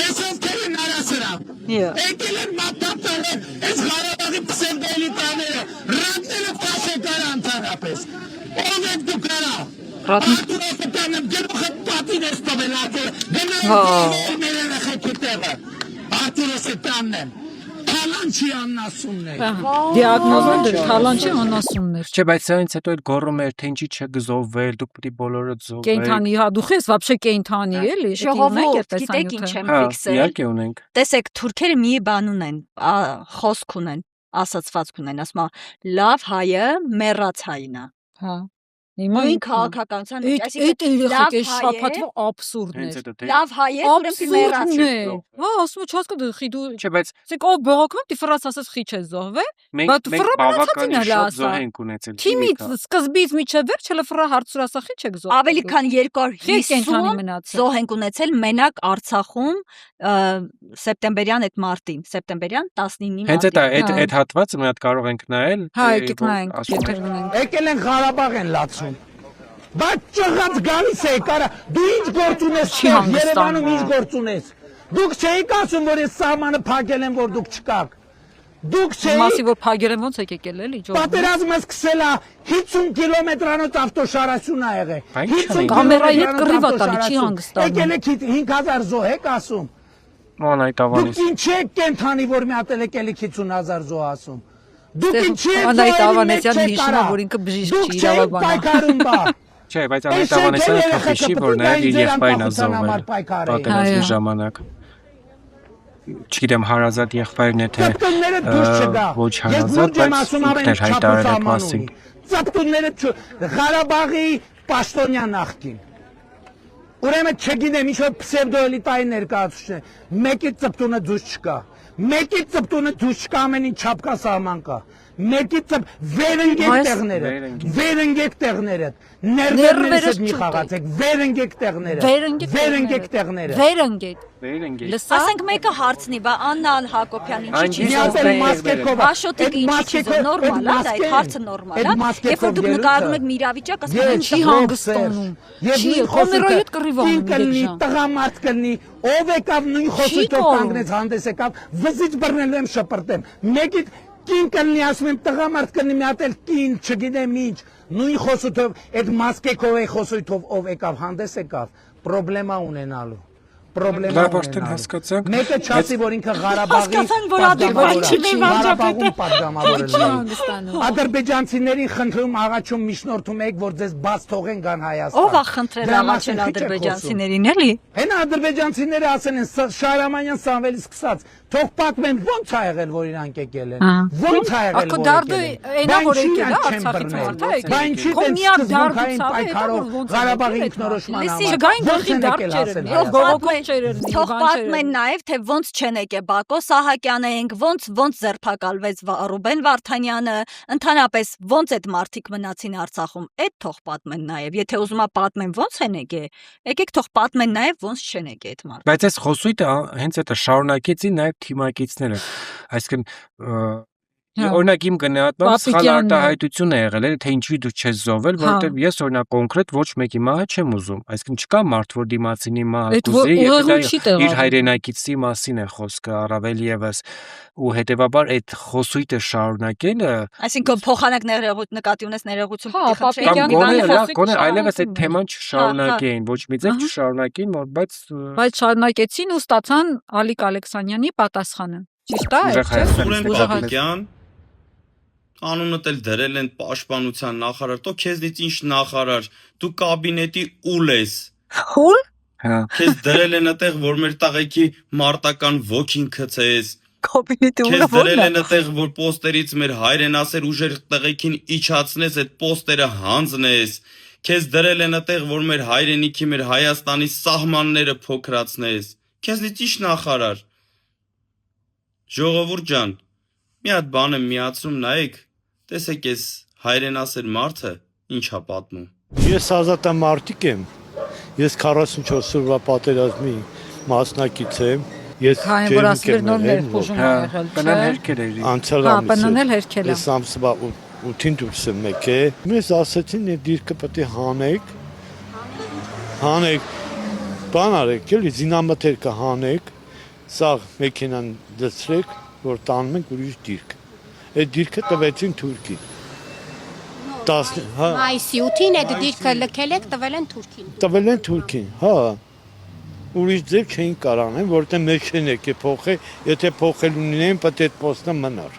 Այսօր կերին արասրա եկել են մատապել այս Ղարաբաղի պսևդոելիտաները ռատները փաշեկար անցարապես ով եք դու կարա Արտուրոսպետանը գլուխը պատին ես տվել ատը գնա խեքի տեղը Արտուրոսպետանն եմ Թալանչի աննասումն է Դիագնոզն դեր Թալանչի աննասումն էր Չէ բայց սրանից հետո էլ գոռում էր թե ինչի չգզովվել դուք պետք է բոլորը զոհվեք Կենդանի հա դու ես вообще կենդանի էլի ժողովուրդ գիտեք ինչ եմ ֆիքսել իհարկե ունենք տեսեք թուրքերը մի բան ունեն խոսք ունեն ասացվածք ունեն ասում լավ հայը մեռած հայն է հա Նույն քաղաքականության մեջ, այսինքն լավ շփաթվող աբսուրդն է։ Լավ հայ է, ուրեմն մեռած է։ Հա, ասում եմ, չհասկանում խիդու։ Չէ, բայց ցեք ով բողոքում դի ֆրանս ասած խիչ է զոհվե։ Մենք բավականին շատ զոհ ենք ունեցել։ Թիմից սկզբից միջև վերջ հələ ֆրա հարցուր ասա խիչ եք զոհվել։ Ավելի քան 250 զոհ ենք ունեցել մենակ Արցախում սեպտեմբերյան այդ մարտին, սեպտեմբերյան 19-ի մարտին։ Հենց այդ հատվածը մի հատ կարող ենք նայել։ Հա, եկեք նայենք, եթե եկել են Ղարաբաղ են լացում։ Բայց ճղած գալիս է կարա դու ինչ գործ ունես Երևանում ինչ գործ ունես դուք չէիք ասում որ այս սահմանը փակել են որ դուք չկաք դուք չէիք մասի որ փակել են ոնց եք եկել էլի ջո պատերազմը սկսել է 50 կիլոմետրանոց ավտոշարություն ա եղել 50 կամերայի հետ կռիվ ա տալի չի հանգստանում եկել եք 5000 զոհ եք ասում ման այդ ավանից դուք ինչ եք կենթանի որ մի հատ եկել եք 50000 զոհ ասում դուք ինչ եք Անայդ Ավանեսյան հիշում որ ինքը բժիշկ չի իրավաբան Չէ, բայց Անայդ Ավանեսյանը թախիշի, որ նաև իր եղբայրն է զոհվել պատերազմի ժամանակ։ Չգիտեմ հարազատ եղբայրն է թե ոչ հարազատ, բայց ինքն հայտարարել այդ մասին։ Ծապտունները Ղարաբաղի պաշտոնյա նախկին։ Ուրեմն չգիտեմ, ինչ որ պսևդոելիտային ներկայացուցիչ է։ Մեկի ծպտունը դուրս չկա։ Մեկի ծպտունը դուրս չկա, ամեն ինչ չափկա սահման կա։ Մեկի վերընկեք տեղները, ներվերներս մի խաղացեք, վերընկեք տեղները։ Ասենք մեկը հարցնի, բա Աննա Հակոբյան ինչի չի զոհվել։ Աշոտիկը ինչի չի զոհվել, նորմալ է, այդ հարցը նորմալ է։ Երբ որ դուք նկարում եք մի իրավիճակ, ասում եք չի հանգստանում։ Չի կոմերայի հետ կռիվ անում տղամարդ կլինի, ով եկավ նույն խոսքով կանգնեց հանդես եկավ, վզից բռնելու եմ շպրտեմ։ Մեկի Կին կլնի ասում եմ տղամարդ կլնի մի հատ էլ կին չգիտեմ ինչ նույն խոսույթով այդ մասկեքով է խոսույթով ով եկավ հանդես եկավ պրոբլեմա ունենալու պրոբլեմա Արդեն հասկացանք։ Մեկը չասի, որ ինքը Ղարաբաղի Հասկացան, որ Ադրբեջանի Ղարաբաղում պատգամավորել է։ Հանգստանում։ Ադրբեջանցիներին խնդրում աղաչում միջնորդում եք, որ ձեզ բաց թողեն գան Հայաստան։ Ո՞վ է խնդրել աղաչել ադրբեջանցիներին, էլի։ Հենա ադրբեջանցիները ասեն են Շահրամանյան Սամվելից սկսած, թող պատմեն ոնց ա եղել, որ իրանք եկել են։ Ոնց ա եղել, որ Ղարաբաղի ինքնորոշման Թող պատմեն նաև, թե ոնց չեն եկել Բակո Սահակյանը, ոնց ձերբակալվեց Ռուբեն Վարդանյանը, ընդհանրապես ոնց այդ մարդիկ մնացին Արցախում, այդ թող պատմեն նաև։ Եթե ուզում ա պատմեն ոնց են եկել, եկեք թող պատմեն նաև ոնց չեն եկել այդ մարդիկ։ Բայց այս խոսույթը հենց այդ շարունակեցին նաև թիմակիցները, այսինքն օրինակ իմ գնահատմամբ սխալ արտահայտություն է եղել, թե ինչի դու չես զոհվել, որովհետև ես օրինակ կոնկրետ ոչ մեկի մահը չեմ ուզում, այսինքն չկա մարդ, որ դիմացինի մահը կուզի, եւ իր հայրենակիցի մասին է խոսքը առավել եւս, ու հետեւաբար այդ խոսույթը շարունակելը, այսինքն փոխանակ նկատի ունես ներողություն գոնե այլևս այդ թեման չշարունակեին, ոչ մի ձև չշարունակեին, բայց շարունակեցին ու ստացան Ալիկ Ալեքսանյանի պատասխանը։ Ճիշտ է, Սուրեն Պապիկյան անունդ էլ դրել են պաշտպանության նախարար, դու քեզնից ինչ նախարար, դու կաբինետի ուլ ես։ Ուլ։ Քեզ դրել են այդտեղ, որ մեր տղեկի մարտական ոգին գցես։ Կաբինետի ուլը Քեզ դրել են այդտեղ, որ պոստերից մեր հայրենասեր ուժեր տղեկին իջացնես, այդ պոստերը հանձնես։ Քեզ դրել են այդտեղ, որ մեր հայրենիքի, մեր Հայաստանի սահմանները փոքրացնես։ Քեզնից ինչ նախարար։ Ժողովուրդ ջան, մի հատ բան եմ միացնում, նայեք, տեսեք ես հայրենասեր մարդը ինչ ա պատմում։ Ես ազատամարտիկ եմ, ես 44 օրվա պատերազմի մասնակից եմ, ես ես ամսվա 8-ին դուրս եմ եկել, մեզ ասեցին այդ դիրքը պետք է հանեք, բան արեք, էլի զինամթերքը հանեք, սաղ մեքենան դցրեք, որ տանում ենք ուրիշ դիրք։ Այդ դիրքը տվեցին Թուրքին։ Մայիսի 8-ին այդ դիրքը լքել եք, տվել են Թուրքին։ Տվել են Թուրքին, հա։ Ուրիշ ձև չէին կարող անեն, որտեղ մեզ չեն եկել փոխել, եթե փոխել ունենային, պետք է այդ պոստը մնար։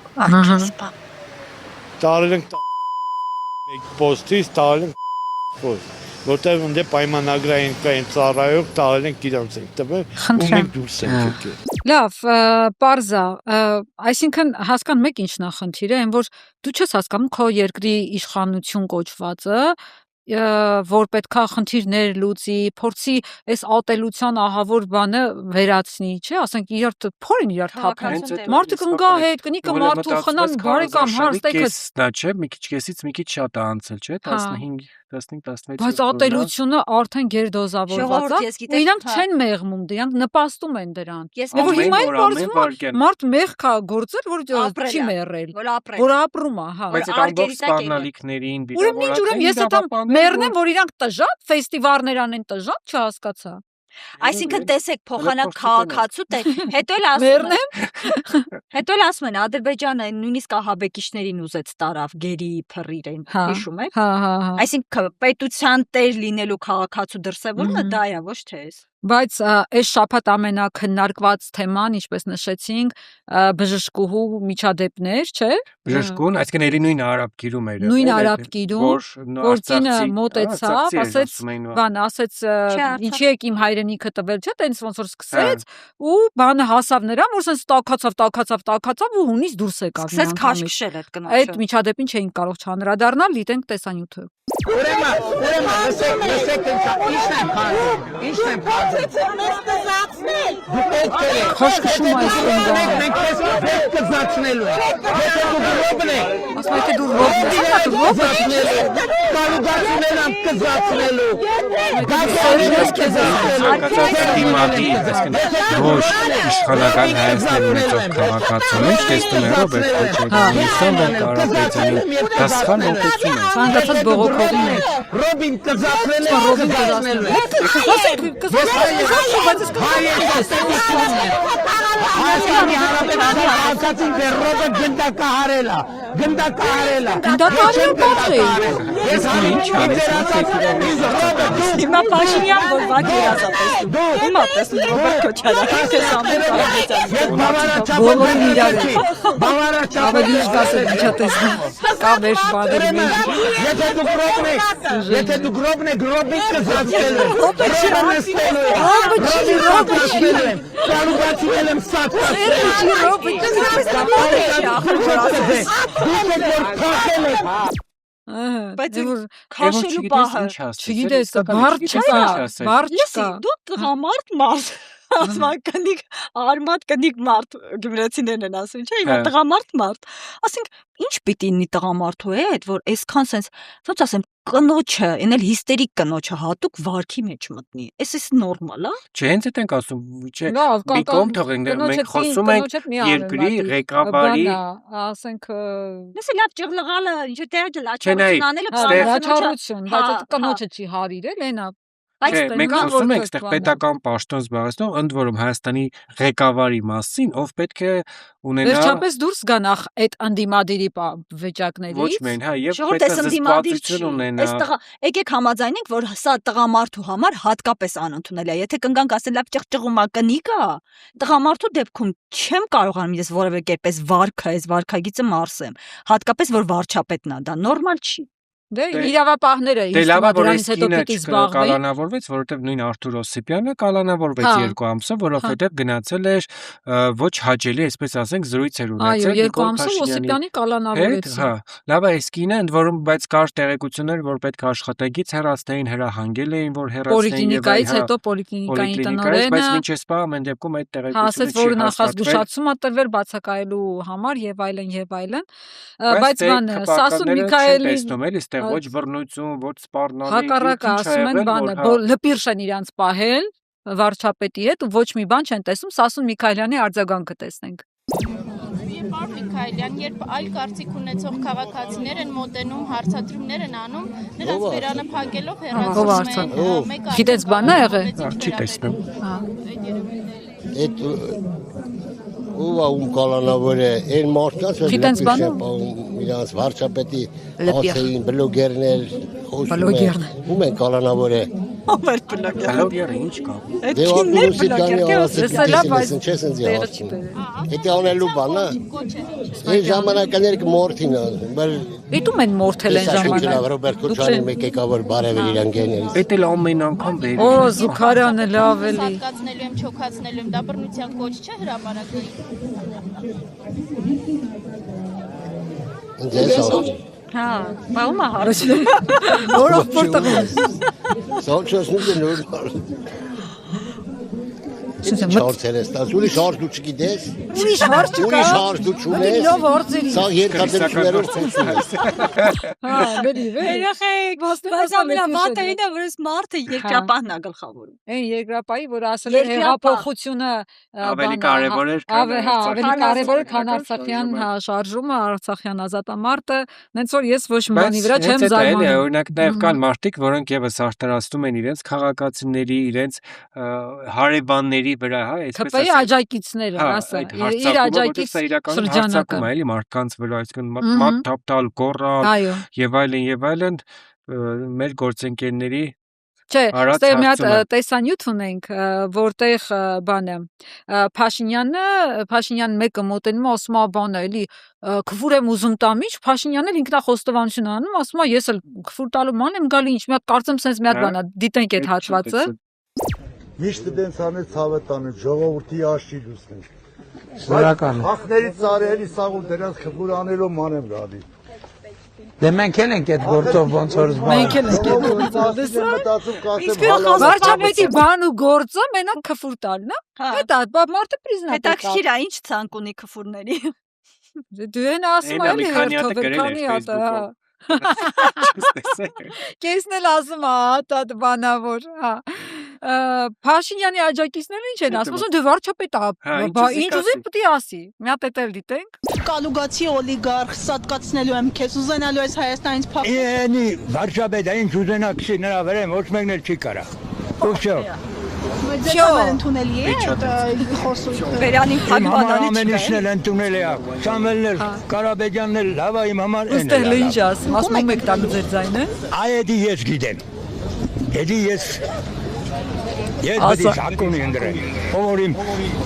Տարել ենք մեկ պոստից, տարել ենք պոստ, որտեղ ունդ պայմանագրային կային ծառայող, տարել ենք իրանց ենք տվել, ու մենք դուրս ենք եկել։ Լավ, պարզա, այսինքն հասկանում եք ինչ նախնդիրը, այն որ դու չես հասկանում քո երկրի իշխանություն կոչվածը, որ պետքա խնդիրներ լուծի, փորձի այս ատելության ահավոր բանը վերացնի, չէ, ասենք իրար փորին իրար թափեն։ Մարդը կնգա հետ, կնիկը մարդու խնան բարեկամ հարստեքս։ Դա չէ, մի քիչ կեսից մի քիչ շատ է անցել, չէ, 15-16 Բայց ատելությունը արդեն գերդոզավորված է, ու իրանք չեն մեղմում, դրանք նպաստում են դրան։ Որ հիմա էլ բարձր մարդ մեղք է գործել, որ չի մեռել, որ ապրում է, հա։ Բայց այդ ամբողջ սպառնալիքներին, ուրեմն ես այդամ մեռնեմ, որ իրանք տժան, ֆեստիվալներ անեն տժան, չհասկացա։ Այսինքն տեսեք փոխանակ քաղաքացու հետո էլ ասում են Ադրբեջանը նույնիսկ ահաբեկիչներին ուզեց տարավ գերի փռիրեն, հիշում եք։ Այսինքն պետության տեր լինելու քաղաքացու դրսևորումը դա է, ոչ թե էս։ Բայց այս շաբաթ ամենակննարկված թեման, ինչպես նշեցինք, բժշկուհու միջադեպներ, չէ։ Բժշկուն, այսինքն էլի նույն արաբգիրում էր։ Նույն արաբգիրում, որ կինը մոտեցավ, ասեց, ինչի եք իմ հայրենիքը տվել, չէ, տենց ոնց որ սկսեց, ու բանը հասավ նրան, որ սենց տակացավ ու հունից դուրս եկավ։ Սկսեց քաշքշել այդ կնոջը։ Այդ միջադեպին չէին կարող չանդրադառնալ, դիտենք տեսանյութը։ Լսեք ինչն եմ քաշել։ Քաշքշում այստեղ։ Մենք քեզ պետք կզացնելու ենք։ Եթե դու ռոբն ես, ասում եք դու ռոբն ես, կարողացնել եմ կզացնելու։ Գազերս քեզ դիմադի, այսինքն ոչ իշխանական Հայաստանի ունեցող քաղաքացու մեջ տեսնում է Ռոբերտ Քոչարյանին, Կարապետյանին, դա սխալ մոտեցում է։ Ցանկացած բողոքողին է։ Ռոբին կզացնել է, կզացնելու է։ Հայաստանի Հանրապետության քաղաքացին Ռոբերտ գնդակահարել է։ գնդակահարելա։ Գնդակահարել բաց է։ Ես Հիմա Փաշինյան որ վակ երազատեսում։ Հիմա տեսնում Ռոբերտ Քոչարյանը թե Սամվել Կարապետյանը։ Բոլորին իրար է։ բավարարչապետի Ավելի զգացել ինչա տեսնում։ Կա մեր բաների մեջ։ Եթե դու գրոբն եք, գրոբից կզացել եմ։ Կարուգացինել եմ սատկացել։ Բայց քաշելու պահը չգիտես, բառ չկա։ Դու տղամարդ մարդ ասում կնիկ արմատ կնիկ մարդ գյումրեցիներն են ասում, չէ՞, հիմա տղամարդ մարդ։ Ասենք ինչ պիտի լինի տղամարդու հետ, որ այսքան sense, ոնց ասեմ, կնոջը, ինել հիստերիկ կնոջը հատուկ վարքի մեջ մտնի։ Էս նորմալ է։ Չէ, հենց այդ ենք ասում, չէ։ Մի կողմ թողենք, մենք խոսում ենք երկրի ղեկավարի, ասենք, Նեսը լավ ճղլղալը, ինչ դեր Չէ, լաչարություն անելը լաչարություն, բայց այդ կնոջը չի հարիրել, այնա։ Չէ, մենք խոսում ենք այստեղ պետական պաշտոն զբաղեցնող, ընդ որում Հայաստանի ղեկավարի մասին, ով պետք է ունենա Վերջապես դուրս գա նախ այդ անդիմադիրի վիճակներից։ ոչ միայն, հա, եւ Ժողովուրդ պետք է էս ընդդիմադիր զսպվածություն չի։ ունենա։ Այս տղա, եկեք համաձայնենք, որ սա տղամարդու համար հատկապես անընդունել է։ Եթե կնգանք ասել լավ ճղճղում ա կնիկա, տղամարդու դեպքում չեմ կարողանում ես որևէ կերպ էս վարքը, այս վարքագիծը մարսեմ։ Հատկապես որ վարչապետն է, դա նորմալ չի։ Դե իրավապահները Դե լավ է, որ դրանից հետո կինը պիտի զբաղվեն։ կալանավորվեց, որովհետև նույն Արթուր Օսիպյանը կալանավորվեց 2 ամսով, որովհետև գնացել էր ոչ հաճելի, այսպես ասենք, զրույցեր ունեցել Այո, 2 ամսով Օսիպյանի կալանավորեցին։ Հա, լավ է, այս կինը ընդ որում բայց կար տեղեկություններ, որ պետք է աշխատակից հեռացնեին, հրահանգել էին, որ հեռացնեին եւ Պոլիկլինիկայից հետո պոլիկլինիկայի տնօրենը, բայց մինչ էս բա ամեն դեպքում այդ ասաց, որ նախազգուշացում է տրվել բացակայելու համար եւ այլն եւ այլն։ Բայց բանը Սասուն Միքայելին տեսնում էլի, այստեղ ոչ բռնություն, ոչ սպառնալիք, հակառակը ասում են բանը, լպիրշ են իրանց պահել վարչապետի հետ ու ոչ մի բան չեն տեսնում, Սասուն Միքայելյանի արձագանքը տեսնենք։ Պարոն Միքայելյան, երբ այլ կարծիք ունեցող քաղաքացիներ են մոտենում, հարցադրումներ են անում, նրանց բերանը փակելով հեռացնում են։ Գիտես բանն է եղել։ Չի տեսնում։ Այդ ում կալանավորը այն մարդկանց իրանց վարչապետի ասեին բլոգերներ խոսում ում են կալանավորը բլոգերը ինչ կա դե այդ անելու բան է այն ժամանակներ կմորթին Էդում են մորթել են ժամանակ Ռոբերտ Քոչարյանի մեկ եկավոր բարևեր իրան գեներից Էդ էլ ամեն անգամ բերի Օ Զուքարյանը լավ էլի Հատկացնելու եմ, չոքացնելու եմ, դա բռնության կոչ չէ հրապարակային Հա, բաղում է հարցը Որով պորտաղում Սանչոսնու նորմալ Չարցեր ես տաս, ուրիշ հարց դու չգիտես Ուրիշ հարց չկա Ուրիշ հարց դու չունես Սա երկատերություններով խոսում ես Հա, բերի, Երեխեք, բայց ամենավատը ինը, որ ես մարդը երկրապահն է գլխավորում Այն երկրապահի, որ ասել է հեղափոխությունը ավելի կարևոր էր ավելի կարևոր է, քան Արցախյան շարժումը, Արցախյան ազատամարտը նենց որ ես ոչ մի բանի վրա չեմ զարմանում Օրինակ նաև կան մարդիկ, որոնք եւս արտարացնում են իրենց քաղաքացիների, իրենց հարևանների վրա, հա, այսպես ԿՊ-ի աջակիցները, ասա, իր աջակից շրջանակը, էլի մարդկանց վրա, այսինքն մատ թափտալ, գոռալ եւ այլն, մեր գործընկերների Չէ, ստեղ մի հատ տեսանյութ ունենք, որտեղ բանը Փաշինյան մեկը մոտենում է, ասում է բանը, էլի քֆուր եմ ուզում տամ ինչ, Փաշինյանն էլ ինքնախոստովանություն անում, ասում է ես էլ քֆուր տալու ման եմ գալի ինչ, մի հատ կարծեմ sense մի հատ բան է, դիտենք այդ հատվածը Միշտ դենց անել ցավը տանը, ժողովրդի աշի լուսնի։ Շնորհակալ եմ։ Հախներից ծարելի սաղու դրանց քֆուր անելով ման եմ գալի։ Դե մենք էլ ենք այդ գործով ոնց որ զբաղվում։ Մենք էլ ենք այդ գործով։ Վարչապետի բան ու գործը մենակ քֆուր տալն է։ Հետո մարդը պրիզնատ է։ Հետաքրքիր է, ինչ ցանկ ունի քֆուրների։ Դու են ասում էլի հերթով քանի հատ, հա։ Կեսն էլ ասում է, հա, բանավոր, հա։ Փաշինյանի աջակիցները ինչ են ասում, դու վարչապետ ա, բա ինչ ուզի պետք է ասի։ Մի հատ էլ դիտենք։ Կալուգացի օլիգարխ սատկացնելու եմ քեզ ուզենալու ես Հայաստանից Էնի վարչապետը ինչ ուզենա քսի նրա վրա ոչ մեկն էլ չի կարա։ Ուրիշ Ձեզ համար ընդունելի է խոսում վերանին փակմանալի ամենիշն էլ ընդունել է Սամվելներ Կարապետյաններ լավ է իմ համար են Ուստեղ ինչ ասում եք տալու ձեր ձայնը Այդի ես գիտեմ Էդի ես բդի շակունի ընդրել Ով իմ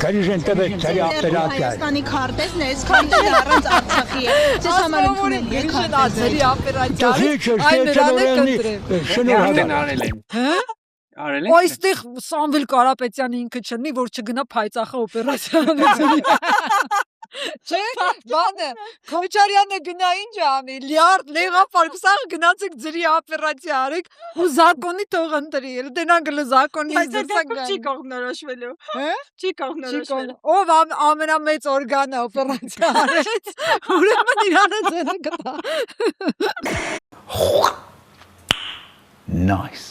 կրիժեն տվեց ծերի ապերատիա Հայաստանի քարտեզն է, այս քարտեզը առանց Արցախի է Ձեզ համար ընդունելի է ծերի ապերատիա Այստեղ Սամվել Կարապետյանը ինքը չնի, որ չգնա փայծախը օպերացիան Չէ, բանը, Քոչարյանը գնա ինչ անի, լիարդ, լեղապարկ, սաղ գնացեք ձրի ապերացիա արեք ու զակոնի թող ընտրի, դենան գլը զակոնի Բայց չի կողմնորոշվելու Չի կողմնորոշվելու Ով ամենամեծ օրգանը օպերացիա արեց, ուրեմն իրանը ձենը գտա Nice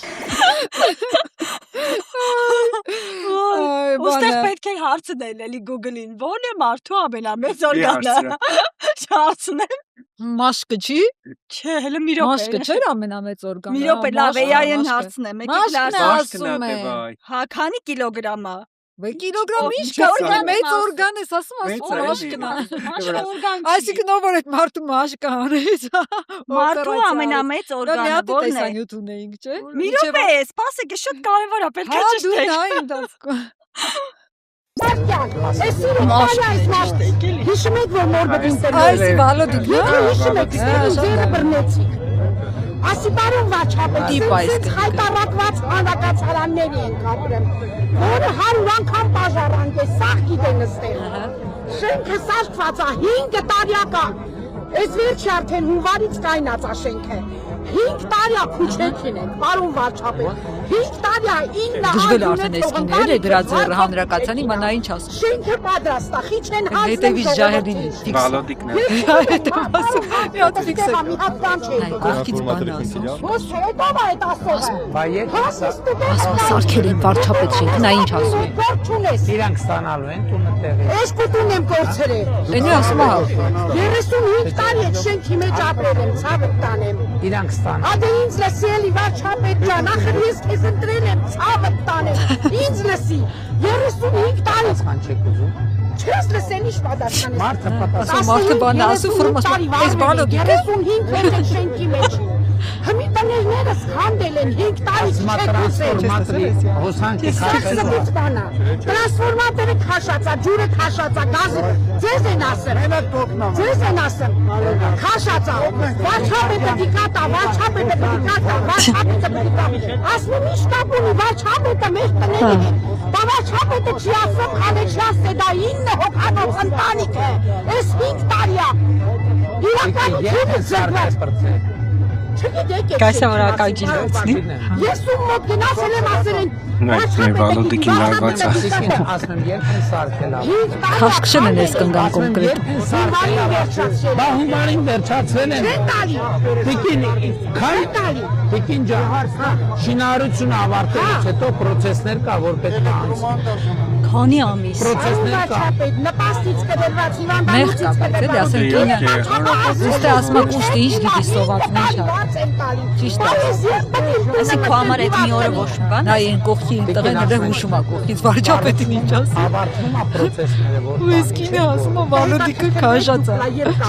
Ոստեղ պետք է հարցնել էլի Google-ին, ո՞րն է մարդու ամենամեծ օրգանը Հարցնել Մաշկը չի? Չէ, հələ մի րոպե Մաշկը չէր ամենամեծ օրգանը Մի րոպե, լավ, AI-ին հարցնեմ Մաշկն է ասում է Հա, քանի կիլոգրամ է Կիլոգրամ ինչ կա, մեծ օրգան ես ասում մաշկն է Այսինքն ով որ այդ մարդու մաշկը անեց Մարդու ամենամեծ օրգանը որն է Մի րոպե, սպասեք, շատ կարևոր է, պետք է ճշտեք Հիշում եք, որ նոր բդինտերներ Այս վալոդիկ Հիշում եք, ձերը բրնեցիք Ասի բարոն վաչապետի սենց հայտարակված հանրակացարանների ենք ապրեմ, որը 100 անգամ բաժարանք է, սաղ գիտեն ստեղ։ Շենքը սաշկված է 5 տարյակա, այս վերջի արդեն հունվարից կայնած է շենքը։ 5 տարյա քուչեքին ենք, բարոն վաչապետ, 5 տարյա 9 Դժվել արդեն էսքիներ է դրա ձեռը հանրակացանի, մանա ինչ ասում։ Շենքը պատրաստ է, խիչ են հանձնում Հետևից ժահերին Վալոդիկն է Մի հատ ֆիքսեր Կողքից բան ասում Ոնց չէ, հետո է այդ ասողը։ Ասում սարքել են վարչապետ շենքը, նա ինչ ասում է Գործ չունես։ Իրանք ստանալու են տունը տեղի Ես կուտուն եմ կորցրել։ Էնի ասում է 35 տարի այդ շենքի մեջ ապրել եմ, ցավը տանեմ։ Իրանք ստանալու Ադե ինձ լսի էլի վաչապետ ջան, ախր ես քեզ ընտրել եմ, ցավը տանեմ։ Ինձ լսի 35 տարի Ան չեք ուզում Չես լսել ինչ պատասխան ես։ Մարդը բան ասում ֆորմա այս բանը 35 հետ շենքի մեջ։ Հիմի տներներս հանդել են 5 տարի Հոսանքի քաշած բանա։ Տրանսֆորմատորը քաշած է, ջուրը քաշած է, գազը ձեզ են ասել։ Ձեզ են ասել։ Քաշած է։ Վաչապետը դիկատա, վաչապետը դիկատա, վաչապետը դիկատա։ Ասում ինչ կապ ունի վաչապետը մեր տներին։ Դա վաչապետը չի ասում, քանը չի ասել, դա 9 հոգանոց ընտանիք է։ Այս 5 տարիա։ Իրականությունը զրկված։ Կայսա որ ակաջին լացնի Ես ում մոտ գնացել եմ ասել են Վալոդիկին լարված է Ասնեմ երբ են սարքել Քաշքշել են ես կնգան կոնկրետ Բա հունվարին վերջացվել են Տիկին ջան Շինարարությունը ավարտելուց հետո պրոցեսներ կա որ պետք է անցնի Քանի ամիս Պրոցեսներ կա Նպաստից կդրված Մեղ կապեց էլի ասել կինը Ոստե ասմա կուշտի ինչ գիտի սողացն ինչ Ճիշտ է Ասի քո համար այդ մի օրը ոչ բան Նա են կողքի տղեն էլ հուշում է կողքից վարչապետին ինչ ասի Ավարտվում է պրոցեսները որ Ու ես կինը ասում է վալոդիկը քաշած է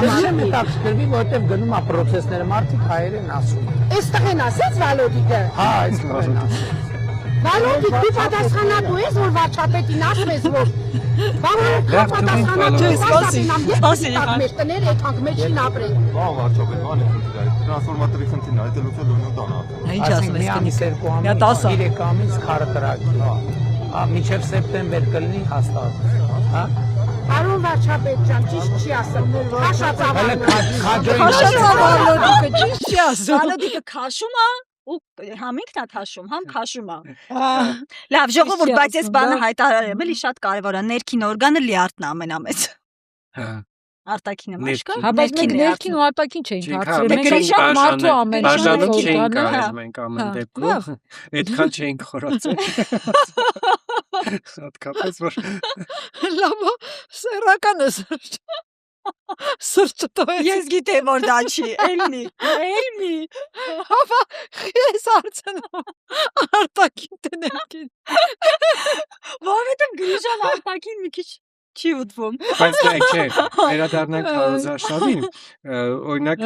Չեմ հետաքրքրվի որտեվ գնում է պրոցեսները մարդիկ հայեր են ասում Այստեղ են ասեց Վալոդիկը Հա այստեղ են ասում Վալոդիկ դու պատասխանատու ես որ վարչապետին ասում ես որ պատասխանատու ես սպասի մեր տները եկանք մեջին ապրենք վարչապետ բան է տրանսֆորմատորի խնդիրն է այդ լուծը լույնով դանա Ինչ ասում ես Միամիս 2 ամիս քարը տրակի Մինչև սեպտեմբեր կլինի հաստատ Հա Արոն վարչապետ ջան, ճիշտ չի ասում, քաշած ավալը Քաշած ավալը, ճիշտ չի ասում Վալոդիկը քաշում է ու համինքն է քաշում, համ քաշում է Լավ, ժողովուրդ, բայց այս բանը հայտարարեմ, էլի շատ կարևոր է, ներքին օրգանը լիարդն է ամենամեծ Արտաքինը մաշկը Հա բայց մենք ներքին ու արտաքին չէինք հարցրել Մենք շատ մարդու Բաժանում չէինք կարել մենք ամեն դեպքում Այդքան չէինք խորացել Հատկապես որ Լավ, սերական ես Սրճտոց։ Ես գիտեմ որ դա չի, Էլմի։ Հավա, ես արցնում արտակին տնելքին։ Որովհետև Գրիժան արտակին մի քիչ չի ուտվում։ Բայց դա չէ, վերադառնանք քարոզարշավին, օրինակ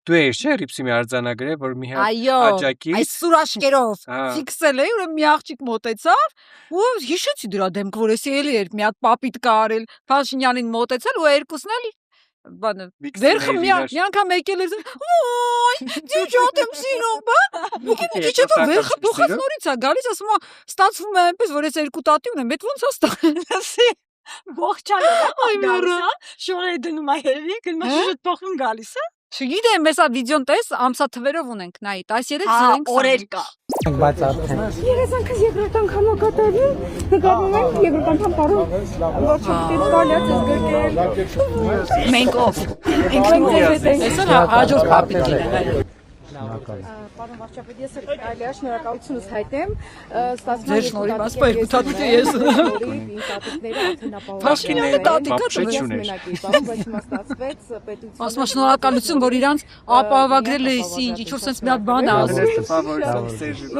դու ես չէ Ռիփսիմի արձանագրել, որ մի հատ աջակից այս սուրաշկերով ֆիքսել էի, ուրեմն մի աղջիկ մոտեցավ ու հիշեցի դրա դեմքը, որ էսի էլի էր մի հատ պապիտ կարել, Փաշինյանին մոտեցել ու երկուսն էլ բանը վերքը մի անգամ եկել էր, ոյ, դիջոտ եմ սիրում, բա։ Ու քիչ հետո վերքը փոխած նորից է գալիս, ասում է, ստացվում է այնպես, որ ես երկու տատի ունեմ, այդ ո՞նց է ստացվում։ Ողջան, շորե դնում է հերվի, գնում է շուտ փոխում գալիս է։ Չգիտեմ, ես վիդեոն տես, ամսաթվերով ունենք, նայի, 13 զրենք օրեր կա։ Բայց արդեն Երազանքս երկրորդ անգամ կատարվի, նկատում ենք երկրորդ անգամ պարոն Վարչապետի գալյաց ես գրկել։ Մենք ով։ Այսօր հաջորդ պապիկին է։ Պարոն Վարչապետ, ես այլիա շնորհակալությունս հայտնեմ, ստացվում Ձեր շնորհիվ ասպա երկու տատիկը ես։ տատիկները արդեն ապահովում։ Փաշինյանը տատիկը բայց հիմա ստացվեց պետություն։ Ասում շնորհակալություն, որ իրանց ապահովագրել էի, ինչ որ sense մի հատ բան է ասում։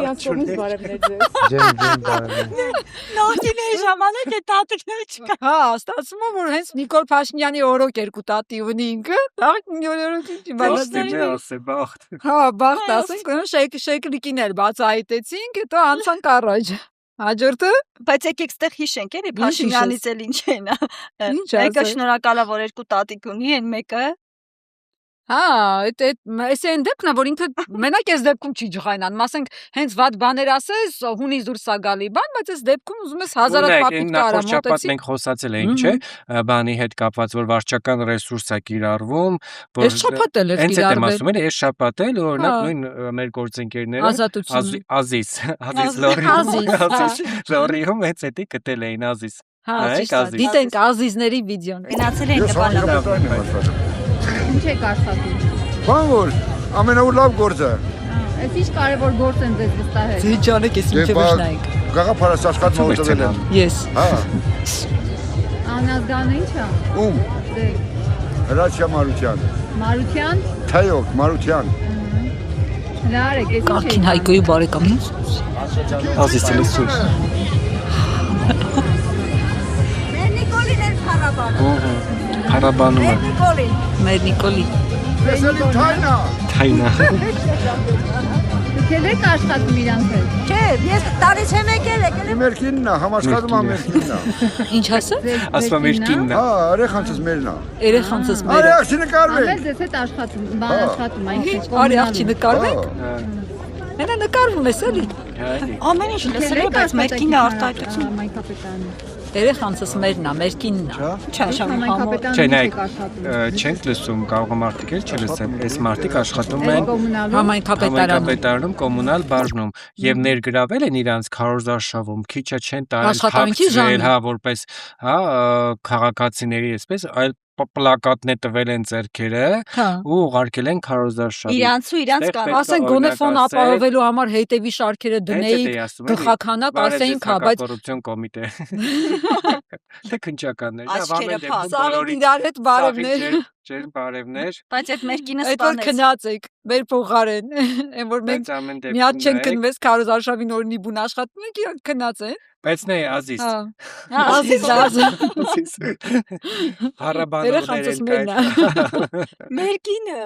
Իրանց կողմից բարևներ ձեզ։ ջեմ բարև։ Նախկիների ժամանակ է տատիկները չկա։ Հա, ստացվում է որ հենց Նիկոլ Փաշինյանի օրոք երկու տատի ունի ինքը, Հա, բախտ ասենք, շեկլիկին էլ բացահայտեցինք, հետո անցանք առաջ։ Հաջորդը, բայց եկեք ստեղ հիշենք, էլի Փաշինյանից էլ ինչ են։ Մեկը շնորհակալ է, որ երկու տատիկ ունի, այն մեկը հա, այս այն դեպքն է, որ ինքը մենակ այս դեպքում չի ջղայնան, ասենք հենց վատ բաներ ասես, հունից դուրս է գալի բան, բայց այս դեպքում ուզում ես հազարատ պապիկ կարա մոտեցի։ Մենք խոսացել էինք, չէ, բանի հետ կապված, որ վարչական ռեսուրս է կիրառվում, որ Այս շաբաթ էլ հենց եմ ասում եմ, այս շաբաթ էլ օրինակ նույն մեր գործընկերները Լորիում հենց էդի գտել էին Ազիզ։ Հա, դիտենք Ազիզների վիդեոներ։ Գնացել են նպատակ։ Ինչ եք աշխատում։ Բան որ ամենալավ գործը։ Այս ինչ կարևոր գործ են ձեզ վստահել։ Ինչ անեք, ես ինչ վշնայինք։ Գաղափարս աշխատում ուտվել եմ։ Ես։ Հա։ Անազգանը ի՞նչ է։ Ում։ Հրաչյա Մարության։ Մարության։ Թայոք Մարության։ Լարեք, ես ինչ Կարքին Հայկոյի բարեկամն ես։ Ազիզ ցելսուս։ Մեր Նիկոլին էլ փառաբան։ Փառաբանում է։ Մեր Նիկոլի։ Ես էլ Թայնա։ Թայնա։ Դուք եք աշխատում իրանք հետ։ Չէ, ես տարի չեմ եկել Մերկինն է, համաշխատում ամերկինն է։ Ինչ ասա։ Ասում մերկինն է։ Հա, երեխանցս մերն է։ Երեխանցս մեր։ Արի աղջի նկարվեք։ Ամեն ձեզ հետ աշխատում, բան աշխատում այնպես։ Արի աղջի նկարվենք։ Մենա նկարվում ես էլի։ Ամեն ինչ լսել եմ, բայց մեկին արտահայտություն։ Մայքապետանը։ Երեխանցս մերն է, մերկինն է։ Չէ, շամի Չէ, նայեք, չենք լսում, կարող է մարդիկ էլ չլսեն, այս մարդիկ աշխատում են համայնքապետարանում, կոմունալ բաժնում եւ ներգրավել են իրանց քարոզարշավում, քիչը չեն տարել խախտվել, հա, որպես, հա, քաղաքացիների, այսպես, այլ պլակատներ տվել են ձեռքերը ու ուղարկել են քարոզարշավի։ Իրանց կար։ Ասեն գոնե ֆոն ապահովելու համար հետևի շարքերը դնեիք, գլխականակ ասեինք, հա, բայց կոռուպցիոն կոմիտե։ Թե քնչականներ, աչքերը փակ, իրար հետ բարևներ։ Ջեր բարևներ։ Բայց այդ մերկինը Այդ որ քնած եք, մեր փողարեն, այն որ մենք մի հատ չեն քնվես քարոզարշավին օրինի բուն աշխատում ենք, իրանք քնած են։ Բայց նե Ազիզ։ Ազիզ։ Հարաբանորներ են մերկինը։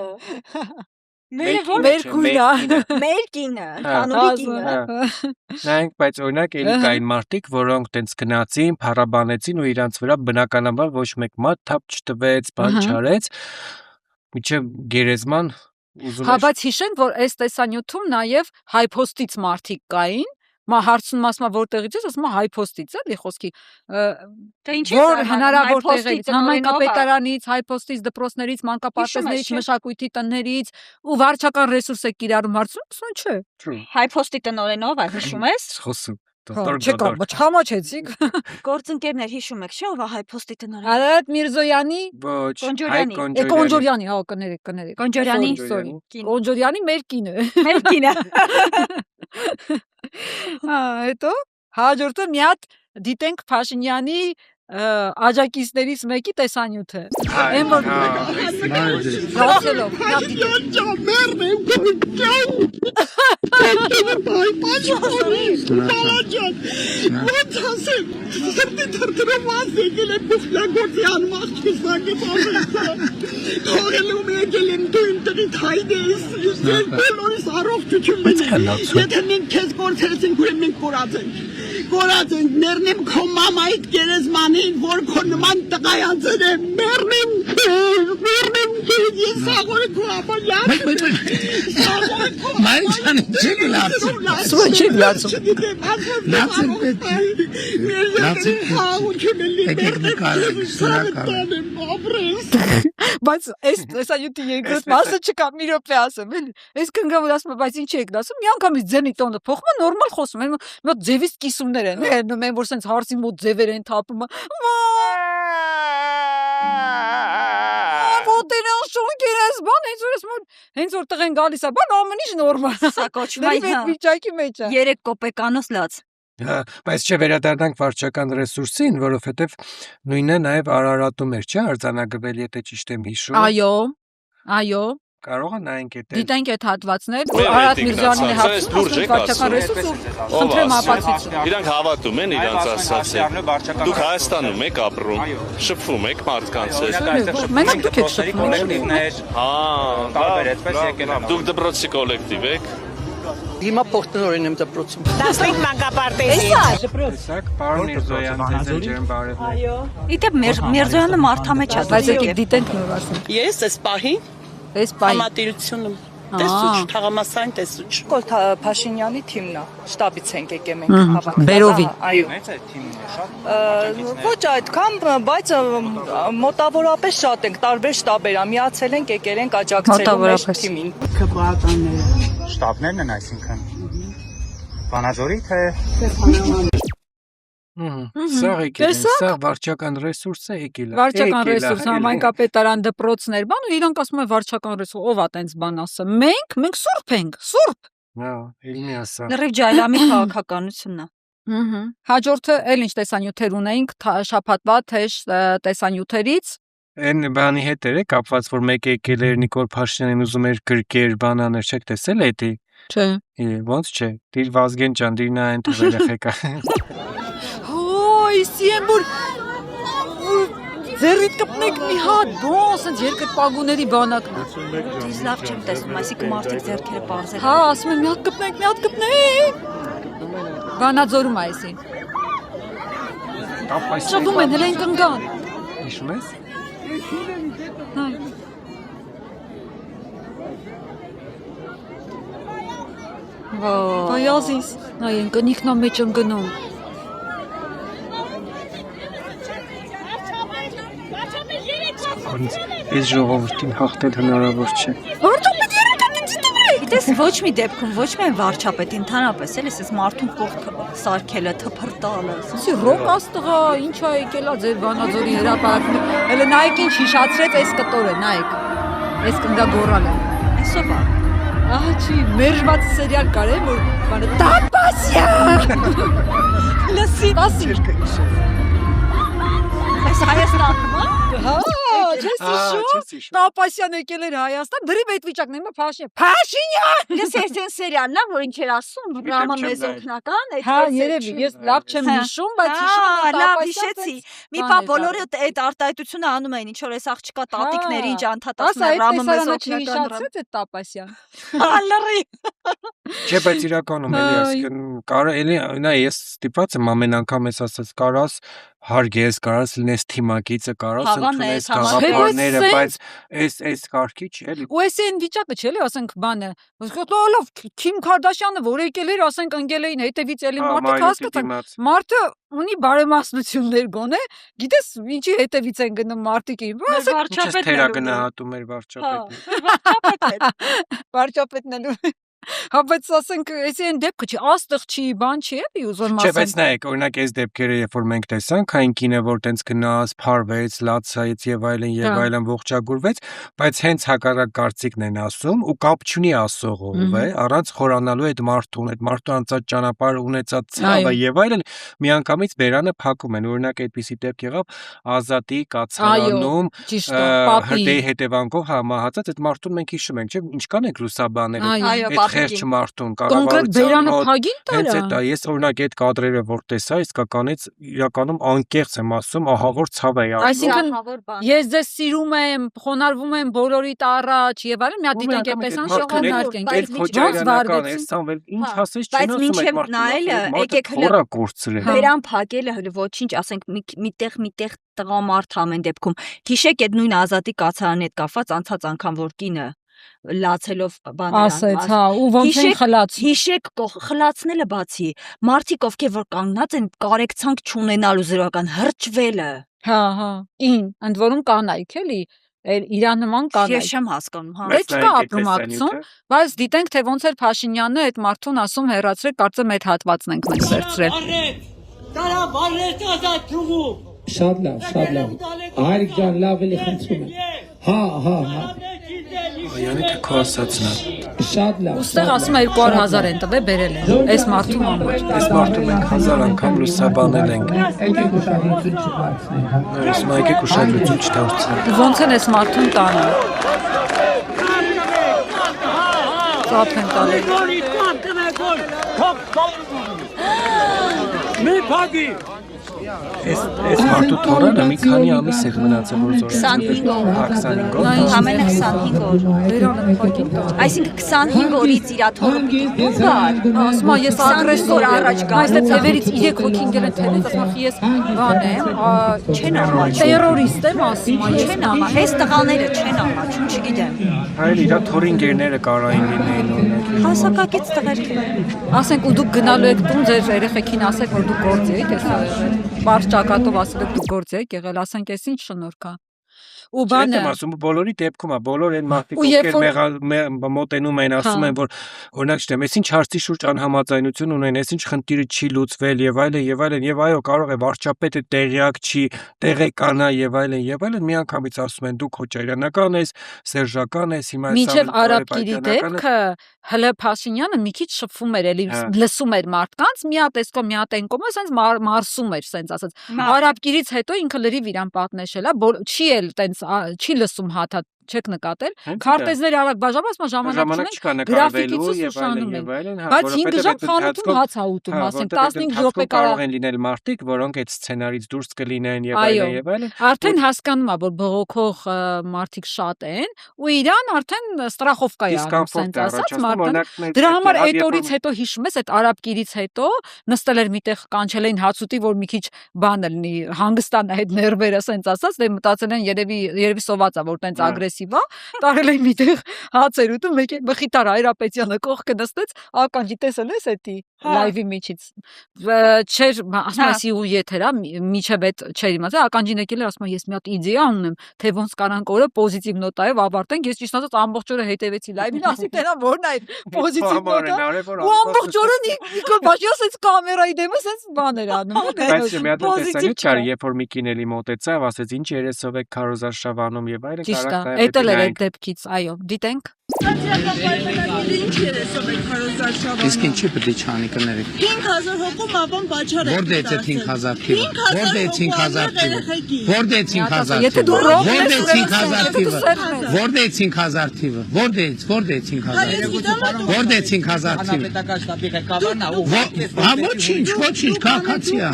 Մերկինը, անուլիկինը։ Նայենք, բայց օրինակ էլի կային մարդիկ, որոնք տենց գնացին, փառաբանեցին ու իրանց վրա բնականաբար ոչ մեկ մատ թափ չտվեց, բան չարեց։ Միջև գերեզման ուզում Հա, բայց հիշենք, որ այս տեսանյութում նաև հայփոստից մարդիկ կային, հարցնում ասում որտեղից ես, ասում հայփոստից էլի խոսքի, որ հնարավոր տեղից, համայնքապետարանից, հայփոստից, դպրոցներից, մանկապարտեզներից, մշակույթի տններից ու վարչական ռեսուրս է կիրառում հարցնում, ասում չէ։ Հայփոստի տնօրենով է, հիշում ես։ Խոսում։ Չկա, չհամաչեցիք։ Գործընկերներ հիշում եք, չէ՞, ով է հայփոստի տնօրեն։ Արարատ Միրզոյանի, Կոնջորյանի, հա, կներեք։ Կոնջորյանի, Կոնջորյանի մեր կինը։ Մեր կինը։ Հա, հետո հաջորդը մի հատ դիտենք Փաշինյանի աջակիցներից մեկի տեսանյութը։ Այն որ Ռասելով, Եթե մենք քեզ գործեցինք, ուրեմն մենք կորած ենք։ Կորած ենք, մեռնեմ քո մամայիդ գերեզմանին, որ քո նման տղայանցն է, մեռնեմ քեզ, ես սաղորը քո ապալյաց։ Մայրջանի չի լացում։ Սուր չի լացում։ Բայց այս տեսանյութի երկրորդ մասը չկա, մի րոպե ասեմ, էլի։ Այս կնգավոր ասում, բայց ինչ եք ասում, մի անգամից ձենի տոնը փոխում է, նորմալ խոսում են, մոտ ձևից կիսումներ են, մեն որ սենց հարսի մոտ ձևեր են թափում։ Ոտերան շունկերես, բան, հենց որ տղեն գալիս է, բան ամեն ինչ նորմալ։ Սա կոչվում է վիճակի մեջ է։ 3 կոպեկանոց լաց։ Բայց չէ վերադառնանք վարչական ռեսուրսին, որովհետև նույնը նաև Արարատում էր, չէ՞, արձանագրվել, եթե ճիշտ եմ հիշում։ Այո։ Կարող է նայենք այդ։ Դիտենք այդ հատվածներ, որ Արարատ Միրզյանին է հապում, վարչական ռեսուրս ու խնդրեմ ապացույց։ Իրանք հավատում են իրանց ասացին։ Դուք Հայաստանում եք ապրում, շփվում եք մարդկանց հետ։ Մենակ դուք եք շփվում։ Դուք դպրոցի կոլեկտիվ եք։ Հիմա փոխտնօրեն եմ դպրոցում։ 15 մանկապարտեզի։ Տեսակ, պարոն Միրզոյան, ձեզ էլ ջերմ բարևներ։ Այո։ Իդե Միրզոյանը մարդամեջ է։ Բայց եկեք դիտենք նոր ասենք։ Ես այս պահին համատիրությունում տեսուչ, թաղամասային տեսուչ։ Նիկոլ Փաշինյանի թիմն է, շտաբից ենք եկել մենք հավաքվել։ Բերովի։ Այո։ Մեծ է թիմն է շատ։ Ոչ այդքան, բայց մոտավորապես շատ ենք, տարբեր շտաբեր, միացել ենք, եկել ենք աջակցելու մեր թիմին։ Քպաականները։ Շտաբներն են, այսինքն Վանաձորի թե Սա եկել, սա վարչական ռեսուրս է եկել։ Վարչական ռեսուրս, համայնքապետարան դպրոցներ, բան ու իրանք ասում են վարչական ռեսուրս, ով է տենց բան ասը։ Մենք սուրբ ենք, սուրբ։ Հա, ելնի ասա։ Լրիվ ջայլամի քաղաքականությունն է։ Հաջորդը էլ ինչ տեսանյութեր ունեինք շաբաթվա թեժ տեսանյութերից։ Այն բանի հետ էր կապված, որ մեկ եկել էր Նիկոլ Փաշինյանին ուզում էր գրկեր, բանաներ, չեք տեսել էդի։ Չէ։ Ոնց չէ։ Դիր Վազգեն ջան, դիր նա այն թողել եղեկա։ Իսի եմ որ ձերիդ կպնեք մի հատ բոն, սենց երկրտ պագուների բանակն է։ Դից լավ չեմ տեսնում, այսինքն մարդիկ ձեռքերը պարզել։ Հա, ասում եմ մի հատ կպնեք։ Վանաձորում այսին։ Շվում են, հել են կնգան։ Հիշում ես։ Վայազիս, նայեն կնիքնա մեջ ընգնում։ Այս ժողովրդին հաղթել հնարավոր չէ։ Վարչապետ երեքատին դիտեք։ Գիտես ոչ մի դեպքում, ոչ միայն վարչապետ, ընդհանրապես էլ էս մարդուն կողք սարքելը, թփրտալը։ Սի ռոկ աստղա, ինչ է եկելա ձեր Վանաձորի հրապարակում։ Հələ նայեք ինչ հիշացրեց այս կտորը, նայեք։ Այս կնգա գորալը։ Այսով է։ Ահա չի, մերժված սերիալ կար է, որ բանը Տապասյան։ Լսի, ասի։ Այս Հայաստանում է։ Հա, չես հիշում։ Տապասյան եկել էր Հայաստան, դրիվ այդ վիճակն է, Փաշինյան։ Ես այս սերիալն է, որ ինչ էր ասում, Ռամա մեզ օգնական, այդ հա, երևի, ես լավ չեմ հիշում, բայց հիշում եմ լավ հիշեցի։ Մի բան բոլորը այդ արտահայտությունը անում էին, ինչ որ այս աղջկա տատիկների ինչ անդհատացնում են Ռամա մեզ օգնական։ Հիշացրեց այդ Տապասյան։ Ալրի։ Չէ, բայց իրականում էլի ասկեն կարա էլի նա ես ստիպված եմ ամեն անգամ ես ասած կարաս հարգես, կարաս լինես թիմակիցը, կարաս ընդունես գաղափարները, բայց այս կարգի չէ էլի։ Ու էս այն վիճակը չէ՞ էլի, ասենք բանը։ Լավ, Քիմ Քարդաշյանը, որ եկել էր, ասենք ընկել էին հետևից էլի մարդիկ հասկացան։ Մարդը ունի բարեմասնություններ գոնե, գիտես ինչի հետևից են գնում մարդիկի։ Վարչապետն թերագնահատում էր վարչապետը։ Վարչապետն էլ Հա բայց ասենք, էսի այն դեպքը չի, աստղ չի, բան չի, էլի ուզում Չէ, բայց ասեմ։ նայեք, օրինակ այս դեպքերը, երբ որ մենք տեսանք, այն կինը, որ տենց գնաց, փարվեց, լացայեց եւ այլն ողջագուրվեց, բայց հենց հակառակ կարծիքն են ասում ու կապ չունի ասողով, առանց խորանալու այդ մարդու անցած ճանապարհ ունեցած ցավը եւ այլն, միանգամից բերանը փակում են։ Օրինակ այդպիսի դեպք եղավ Ազատի կացարանում, հրդեհի հետևանքով համահացած այդ մարդուն մենք հիշում ենք, չէ՞, ինչքան ենք լուսաբաները, խեղճ մարդուն կառավարության մոտ հենց այդ ես օրինակ այդ կադրերը որ տեսա իրականում անկեղծ եմ ասում ահա որ ցավ է Այսինքն ես ձեզ սիրում եմ, խոնարհվում եմ բոլորիդ առաջ եւ այլն, մի հատ դիտենք այդպես անշողանարկ ենք, ոնց վարվեցին, Սամվել ինչ ասես չեն ասում այդ մարդը, եկեք վերան փակելը հələ ոչինչ, ասենք միտեղ տղամարդ ամեն դեպքում հիշեք այդ նույն Ազատի կացարանի հետ կապված անցած անգամ որ կինը լացելով ասեց, հա, ու ոնց են խլացի։ Հիշեք խլացնելը բացի, մարդիկ ովքեր որ կանգնած են կարեկցանք չունենալու զրոական հրճվելը։ Հա, ընդ որում կանայք էլի, իրա նման կանայք։ Ես չեմ հասկանում, հա։ Դե չկա ապրումակցություն, բայց դիտենք թե ոնց էր Փաշինյանը այդ մարդուն ասում հեռացրեք, կարծեմ այդ հատվածն ենք մենք վերցրել։ Կարա վարես ազատ ճուղու։ Շատ լավ։ Հայրիկ ջան, լավ էլի խնդրում եմ։ Հա։ Յանի թե քո ասածն է։ Շատ լավ։ Ուստեղ ասում է 200,000 են տվել, բերել են։ Այս մարդու համար։ Այս մարդու մենք 1000 անգամ լուսաբանել ենք։ Եկեք ուշադրություն չդարձնենք։ Ասում եկեք ուշադրություն չդարձնենք։ Ոնց են այս մարդուն տանը։ Ծափ են տալի։ Մի փագի։ Այս մարդու թորանը մի քանի ամիս է մնացել որ զորացել։ 25 օր։ Հա 25 օր։ Ամենը 25 օր։ Այսինքն 25 օրից իր թորը գար։ Ասում եմ ես ագրեսոր առաջ գա։ Այս դեպքերից 3 հոգի ինգել են թելից, ասում եմ ես բան եմ, չեն ամաչ։ Տերորիստ եմ ասում, չեն ամաչ։ Այս տղաները չեն ամաչ, չգիտեմ։ Հայր իր թորինգերները կարային լինեին օրինակ։ Հասակակից տղեր։ Ասենք ու դուք գնալու եք տուն ձեր երեխեքին ասեք որ դուք գործի եք, այս բարդ ճակատով ասել եք դուք գործի եք եղել, ասենք այս ինչ շնորհք է։ Ու բանը եմ ասում բոլորի դեպքում է բոլոր այն մարդիկ ովքեր մոտենում են ասում են որ օրինակ չեմ ես ինչ հարցի շուրջ անհամաձայնություն ունեն ես ինչ խնդիրը չի լուծվել եւ այո կարող է վարչապետը տեղյակ չի տեղեկանա եւ այլն միանգամից ասում են դուք հոճայրանական ես սերժական ես հիմա մինչեւ արաբկիրի դեպքը հələ Փաշինյանը մի քիչ շփվում էր էլի լսում էր մարդկանց մի հատ էսկո մի հատ ենկոմ ասենց մարսում էր ասենց ասած արաբկիրից հետո ինքը լրիվ իրան պատնեշել է չի էլ տենց չի լսում հաթա չեք նկատել քարտեզների արագ բաժանված ժամանակ չունենք գրաֆիկից ուսուցանում են բայց 5 ժամ խանութում հաց ա ուտում ասենք 15 րոպե կարող են լինել մարդիկ որոնք այդ սցենարից դուրս կլինեն եւ այլն արդեն հասկանում ա որ բողոքող մարդիկ շատ են ու իրան արդեն ստրախովկա է անում ասենց ասած մարդը դրա համար այդ օրից հետո հիշում ես այդ արաբկիրից հետո նստել էր միտեղ կանչել էին հացուտի որ մի քիչ բան լինի հանգստանա այդ ներվերը ասենց ասած դե մտածել են երևի սոված ա որ տենց ագրեսիվ տարել են միտեղ հացեր ուտում մեկ է Մխիթար Հայրապետյանը կողքը նստեց ականջի տեսել ես էդի լայվի միջից չէր ասում ես ու եթերա միջև այդ չէր իմացել ականջին եկել էր ասում ես մի հատ իդեա ունեմ թե ոնց կարանք օրը պոզիտիվ նոտայով ավարտենք ես ճիշտ ասած ամբողջ օրը հետևեցի լայվին ասի տենա որն է պոզիտիվ նոտա ու ամբողջ օրը Նիկոլ Բաշյանը ասեց կամերայի դեմը ասեց բաներ անում բայց մի հատ տեսանյութ չար երբ որ մի կինելի մոտեցավ ասեց ինչ երեսով եք քարոզարշավ անում եւ այլն Էդ էլ էր այդ դեպքից, այո, դիտենք։ Իսկ ինչի պետք է չանի կներեք 5000 հոգու մաբան բաչար Որտե է 5000 թիվը Որտե է 5000 թիվը Որտե է 5000 Եթե դու ռոք Որտե է 5000 թիվը Որտե է 5000 թիվը Որտե է 5000 թիվը պետական շտաբի ղեկավարն է ու Հա ոչինչ քաղաքացիա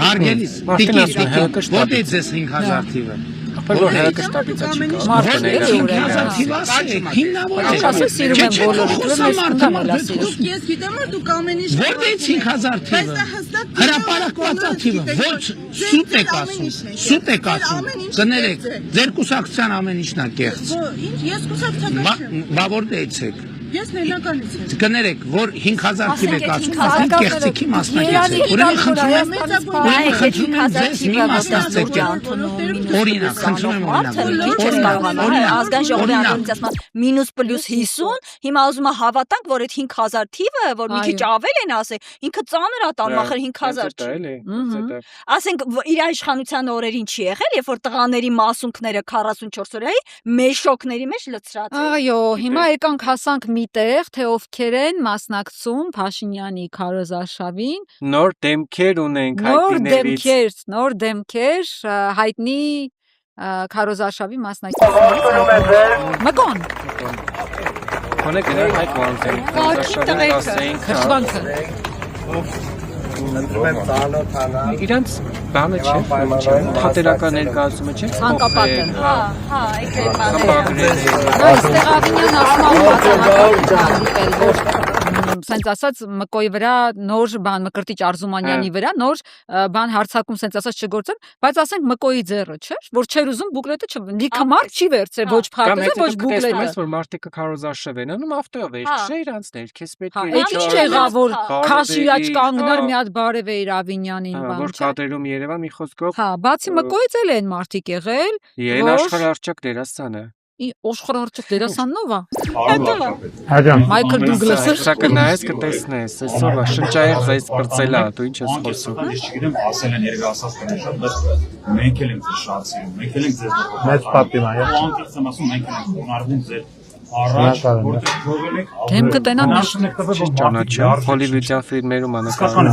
Հարգելիս Որտե է 5000 թիվը Որ հերակշտապից չի Մարդը ասես սիրում եմ բոլորը, դու ես կտամել ասես։ Ես գիտեմ որ դու ամեն ինչ Որտե 5000 թիվը հրապարակված է թիվը ոչ սուտ եք ասում կներեք ձեր կուսակցության ամեն ինչն է կեղծ Ինչ ես կուսակցական Բա որտե եք Ես ներնականից եմ։ Կներեք, որ 5000 թիվ եք ասում, Ասենք, կեղծիքի մասնակից եք։ Ուրեմն խնդրում եմ, օրինակ, խնդրում եմ ազգային ժողովի անդամից ասում մինուս պլյուս 50, հիմա ուզում եմ հավատանք, որ այդ 5000 թիվը, որ մի քիչ ավել են ասել, ինքը ծանր է տանում, ախր 5000 չի։ Ասենք իր իշխանության օրերին չի եղել, երբ որ տղաների մասունքները 44 օրայի մեշոկների մեջ լցրած են։ Այո, հիմա եկանք հասանք միտեղ, թե ովքեր են մասնակցում Փաշինյանի քարոզարշավին։ Նոր դեմքեր ունենք հայտնիներից։ Նոր դեմքեր հայտնի քարոզարշավի մասնակիցներից։ Մկոն։ Քոնե գնալ հայտ վանտեն։ Քարոզարշավի ասենք քրշվանքը։ Իրանց բանը չէ, թատերական ներկայացումը չէ։ Ցանկապատը։ Հա, եկեք այստեղ Ավինյան ասում սենց ասած Մկոյի վրա նոր բան Մկրտիչ Արզումանյանի վրա նոր բան հարցակում սենց ասած չգործեն, բայց ասենք Մկոյի ձեռը չէ, որ չէր ուզում բուկլետը լիքը մարդ չի վերցրել ոչ փակը, ոչ բուկլետը։ Ես որ մարդիկը քարոզարշավ են անում ավտոյով էր, չէ իրանցներ, քեզ պետք է։ Այդ ինչ եղավ որ քաշի աճ կանգնար մի հատ բարև էր Ավինյանին բան։ Որ կադրում Երևան մի խոսքով։ Հա, բացի Մկոյից էլ են մարդիկ եղել։ Են աշխարհարչակ դերասանը։ Աշխարհարչակ դերասաննով է։ Հաջամ Մայքլ Դուգլասը։ Սա կնայես կտեսնես, այսօր շնչայեղ զայս բրծելա, դու ինչ ես խոսում։ Ես չգիտեմ, ասել են երբ ասած կնշան, բայց մենք էլ ենք ձեզ շատ սիրում, մենք էլ ենք ձեզ մեծ պատիվ է։ անկեղծ եմ ասում, մենք ենք ունարվում ձեր առաջ, որտեղ փողել եք։ Դեմքը տենան ճանաչում, հոլիվուդյան ֆիլմերում անակարում։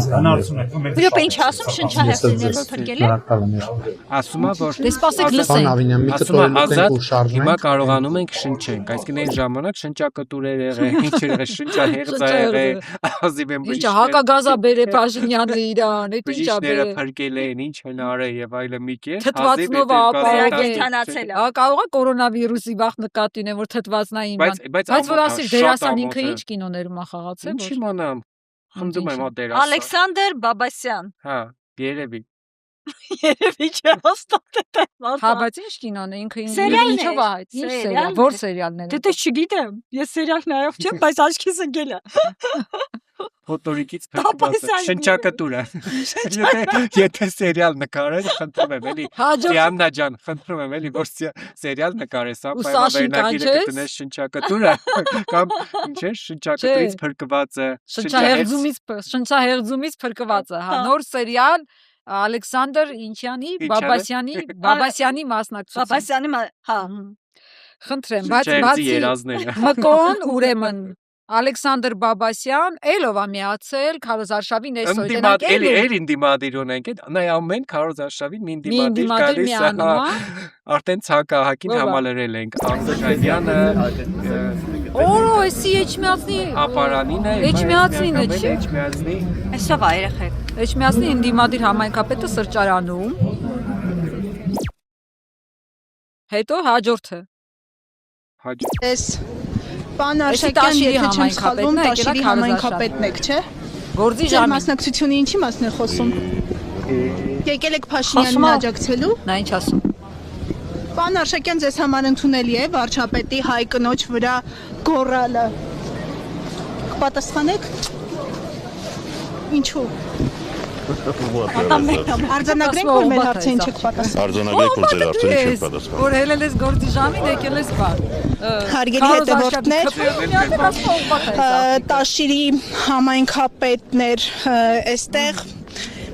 Դուք ինչ ասում շնչահեղձիներով փրկել եք։ Ասում է որ դե սպասեք լսենք։ Ասում է ազատ հիմա կարողանում ենք շնչենք, այսինքն այն ժամանակ շնչակտուրեր եղել, ինչ եղել, շնչահեղձ եղել, ազիվ եմ Ինչա հակագազա բերե Փաշինյանը իրան, այդ ինչա բերե փրկել են, ինչ հնարել եւ այլը մի կեր, թթվածնով ապահովանացել է։ Կարող է կորոնավիրուսի վախ նկատի ունեմ, որ թթվածնային բան։ Բայց որ ասի դերասան ինքը ինչ կինոներում է խաղացել։ Ինչ իմանամ։ Խնդում եմ հա դերասան։ Ալեքսանդր Բաբասյան։ Հա, երևի։ Երևի չէ հաստատ է։ Հա, բայց ինչ կինոն է ինքը ինչով է հայտ։ Ինչ սերիալ, որ սերիալներ են։ Դե չգիտեմ, ես սերիալ նայող չեմ, բայց աչքիս ընկել է։ Ֆոտորիկից փրկված շնչակտուր է։ Եթե սերիալ նկարել, խնդրում եմ էլի։ Դիանա ջան, խնդրում եմ էլի, որ սերիալ նկարես, ապա վերնագիրը կտնես շնչակտուրը կամ ինչ է շնչակտուրից փրկվածը։ Շնչահեղձումից փրկվածը, հա, նոր սերիալ Ալեքսանդր Ինչյանի, Բաբասյանի մասնակցություն։ Բաբասյանի, հա։ Խնդրեմ, բայց բացի Մկոն ուրեմն Ալեքսանդր Բաբասյան էլով է միացել քարոզարշավին այսօր դրանք էլ ինդիմադիր ունենք նայ ամեն քարոզարշավին մի ինդիմադիր գալիս է արդեն ցանկահակին համալրել ենք Անդրանյանը Օրո էսի Էջմիածնի ապարանին է Էջմիածնինը չի Այսով է երեխեք Էջմիածնի ինդիմադիր համայնքապետը սրճարանում հետո հաջորդը Ես Պան Արշակյան եթե չեմ սխալվում, Տաշիրի համայնքապետն եք, չէ՞։ Գործի ժամի մասնակցությունը ինչի մասն է խոսում։ Եկել եք Փաշինյանին աջակցելու։ Նա ինչ ասում։ Պան Արշակյան ձեզ համար ընդունելի է վարչապետի հայ կնոջ վրա գոռալը։ Կպատասխանեք։ Ինչու։ Արձանագրենք որ մեր հարցին չեք պատասխանում։ Արձանագրենք որ ձեր հարցին չեք պատասխանում։ Որ ելել ես գործի ժամին, եկել ես բան։ Հարգելի հետևորդներ, Տաշիրի համայնքապետներ այստեղ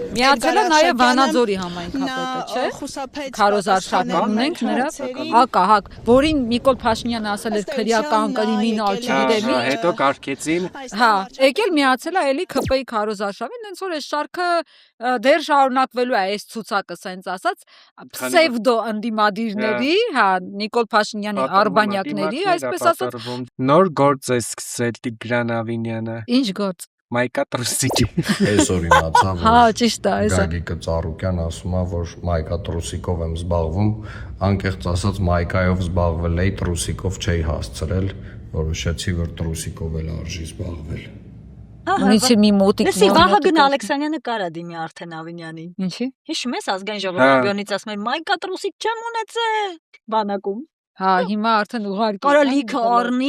Միացել է նաև Վանաձորի համայնքապետը, չէ՞։ Քարոզարշավներ ունենք նրա, հակ, որին Նիկոլ Փաշինյանը ասել էր քրեական կրիմինալ, չգիտեմ ինչ։ Հետո կարգեցին։ Հա, եկել միացել է էլի ՔՊ-ի քարոզարշավին, հենց որ այս շարքը դեռ շարունակվելու է այս ցուցակը, սենց ասած, պսևդո ընդդիմադիրների, հա, Նիկոլ Փաշինյանի արբանյակների, այսպես ասած։ Նոր գործ է սկսել Տիգրան Ավինյանը։ Ինչ գործ։ Մայկա Տրուսիկի։ Այսօր իմացա, որ հա, ճիշտ է, այսօր։ Գագիկը Ծառուկյան ասում է, որ Մայկա Տրուսիկով եմ զբաղվում, անկեղծ ասած Մայկայով զբաղվել էի, Տրուսիկով չէի հասցրել, որոշեցի, որ Տրուսիկով էլ արժի զբաղվել։ Ունեցի մի մոտիկ։ Լսի, Վահագն Ալեքսանյանը կարա դիմի արդեն Ավինյանին։ Ինչի։ Հիշում ես ազգային ժողովի ասում էր Մայկա Տրուսիկ չեմ ունեցել բանակում։ Հա, հիմա արդեն ուղարկի։ Կարա լիքը առնի,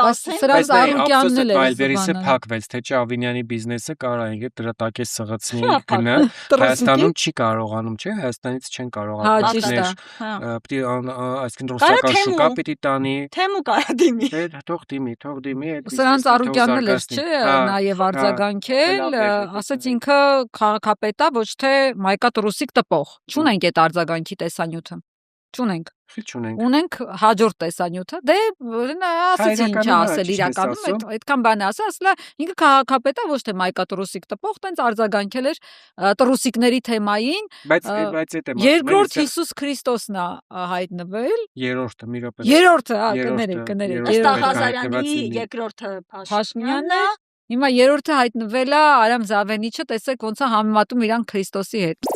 ասեն։ Սրանց Արուկյանն էլ էր։ Վայլվերիսը փակվեց, թե չէ Ավինյանի բիզնեսը կարա ինքը դրա տակ է սղացնի գնա։ Հայաստանում չի կարողանում, չէ՞, Հայաստանից չեն կարողանում։ Պիտի այսինքն ռուսական շուկա պիտի տանի։ Թեմու կարա դիմի։ Թող դիմի։ Սրանց Արուկյանն էլ էր, չէ՞, նաև արձագանքել, ասաց ինքը քաղաքապետա, ոչ թե մայկա Ռուսիկ տպող։ Չունենք այդ արձագանքի տեսանյութը։ Չունենք։ Ունենք հաջորդ տեսանյութը, դե ասեցի ինչ ասել իրականում, այդքան բան ասելա, ինքը քաղաքապետ է, ոչ թե մայկա Ռուսիկ տպող, տենց արձագանքել էր Ռուսիկների թեմային, երկրորդ Հիսուս Քրիստոսն է հայտնվել, երրորդը մի րոպե։ Երրորդը, կներեք։ Ըստ Աղազարյանի երկրորդը Փաշինյանն է, հիմա երրորդը հայտնվել է Արամ Զավենիչը, տեսեք ոնց է համեմատում իրան Քրիստոսի հետ։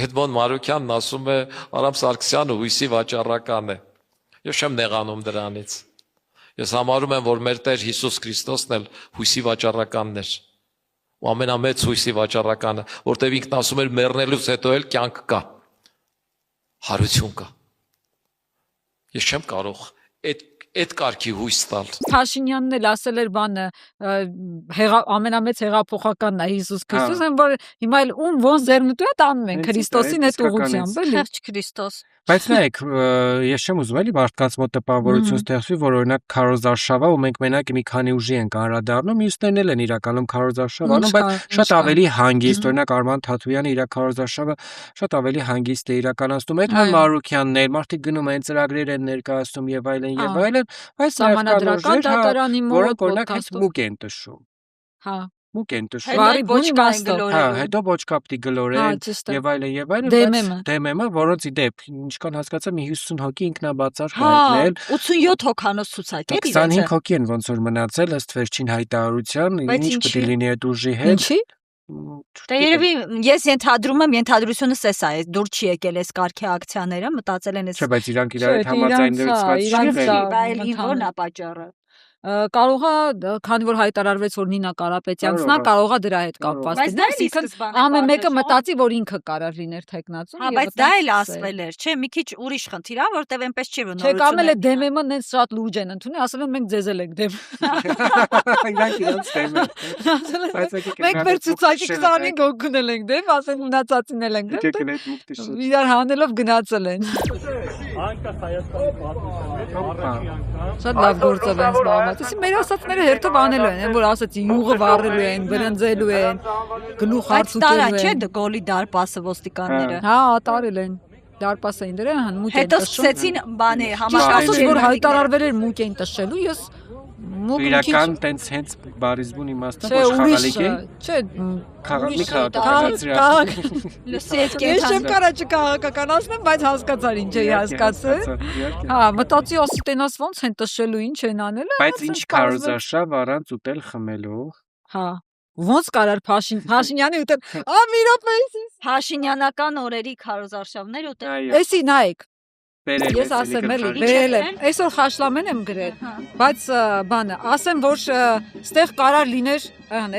Էդմոն Մարուկյանն ասում է Արամ Սարգսյանը հույսի վաճառական է։ Ես չեմ նեղանում դրանից։ Ես համարում եմ, որ մեր Տեր Հիսուս Քրիստոսն էլ հույսի վաճառականն էր։ Ու ամենամեծ հույսի վաճառականը, որտեղ ինքն ասում էր մեռնելուց հետո էլ կյանք կա։ Հարություն կա։ Ես չեմ կարող այդ կարգի հույս տալ։ Փաշինյանն էլ ասել էր բանը ամենամեծ հեղափոխականն է Հիսուս Քրիստոս, որ հիմա էլ ում ոնց ձեռնտու է տանում են Քրիստոսին այդ ուղղությամբ, էլի։ Խեղճ Քրիստոս։ Բայց նայեք, ես չեմ ուզում էլի մարդկանց մոտ տպավորություն ստեղծվի, որ օրինակ Քարոզարշավը ու մենք մենակ մի քանի ուժի ենք անդրադառնում, մյուսներն էլ են իրականում Քարոզարշավ անում, բայց շատ ավելի հանգիստ, օրինակ Արման Թաթույանը իր Քարոզարշավը շատ ավելի հանգիստ է իրականացնում, Էդմոն Մարուկյանն էլ մարդիկ գնում են ծրագրեր են ներկայացնում եւ այլն, բայց Սահմանադրական դատարանի մոտ որոնք օրինակ հենց մուկ են տշում։ Հա Մուկ են տշում։ Բարի ոչկա են գլորել։ Հա, հետո ոչկա պիտի գլորեն եւ այլն, դեմեմը, որոնց ի դեպ, ինչքան հասկացա, մի 50 հոգի ինքնաբացար հայտնել։ 87 հոգանոց ցուցակ էր իրենց։ 25 հոգի են ոնց որ մնացել ըստ վերջին հայտարարության, ինչ պիտի լինի այդ ուժի հետ։ Ինչի՞։ Դե երևի ես ենթադրում եմ, ենթադրությունս էս է, դուր չի եկել էս կարգի ակցիաները, մտածել են էս։ Չէ, բայց իրանք իրար հետ համաձայնվեցված չեն, բայց ո՞րն է պատճառը։ Կարող է, քանի որ հայտարարվեց, որ Նինա Կարապետյանցն է, կարող է դրա հետ կապված լինել, այսինքն ամեն մեկը մտածի, որ ինքը կարող լիներ թեկնածուն։ Հա, բայց դա էլ ասվել էր, չէ, մի քիչ ուրիշ խնդիր է, որտեվ այնպես չի որ նորություն։ Չէ, կամ էլ է դեմեմը նենց շատ լուրջ են ընդունել, ասել են մենք ձեզ էլ ենք դեմ։ Իրանք իրենց դեմ են։ Մենք մեր ցուցակի 25 հոգունել ենք դեմ, ասել մնացածին էլ ենք դեմ։ Իրար հանելով գնացել են։ Շատ լավ գործով են զբաղված։ Իսկ մեր ասածները հերթով անելու են, որ ասացի յուղը վառելու են, բրնձելու են, գլուխ հարցուտելու են։ Տարա չէ գոլի դարպասը ոստիկանները։ Հա, տարել են։ Դարպասը են դրել, հան մուկ են տշում։ Հետո սկսեցին բանի համակարգել, որ հայտարարվել էր մուկ են տշելու, ես իրական տենց հենց բարիզբուն իմաստը ոչ խաղալիք է։ Չէ, մի քաղաքացիացիա։ Լսի այդ կենթան։ Ես չեմ կարա չքաղաքականացնեմ, բայց հասկացար ինչ էի հասկացել։ Հա, մտածի ասի տենաս ոնց են տշելու, ինչ են անել։ Բայց ինչ Քարոզարշավ առանց ուտել խմելու։ Հա։ Ոնց կարար Փաշինյանի ուտել։ Մի րոպե։ Փաշինյանական օրերի Քարոզարշավներ ուտել։ Էսի նայեք։ Ես ասեմ էլի, բերել եմ։ Այսօր խաշլամեն եմ գրել, բայց բանը, ասեմ որ ստեղ կարար լիներ,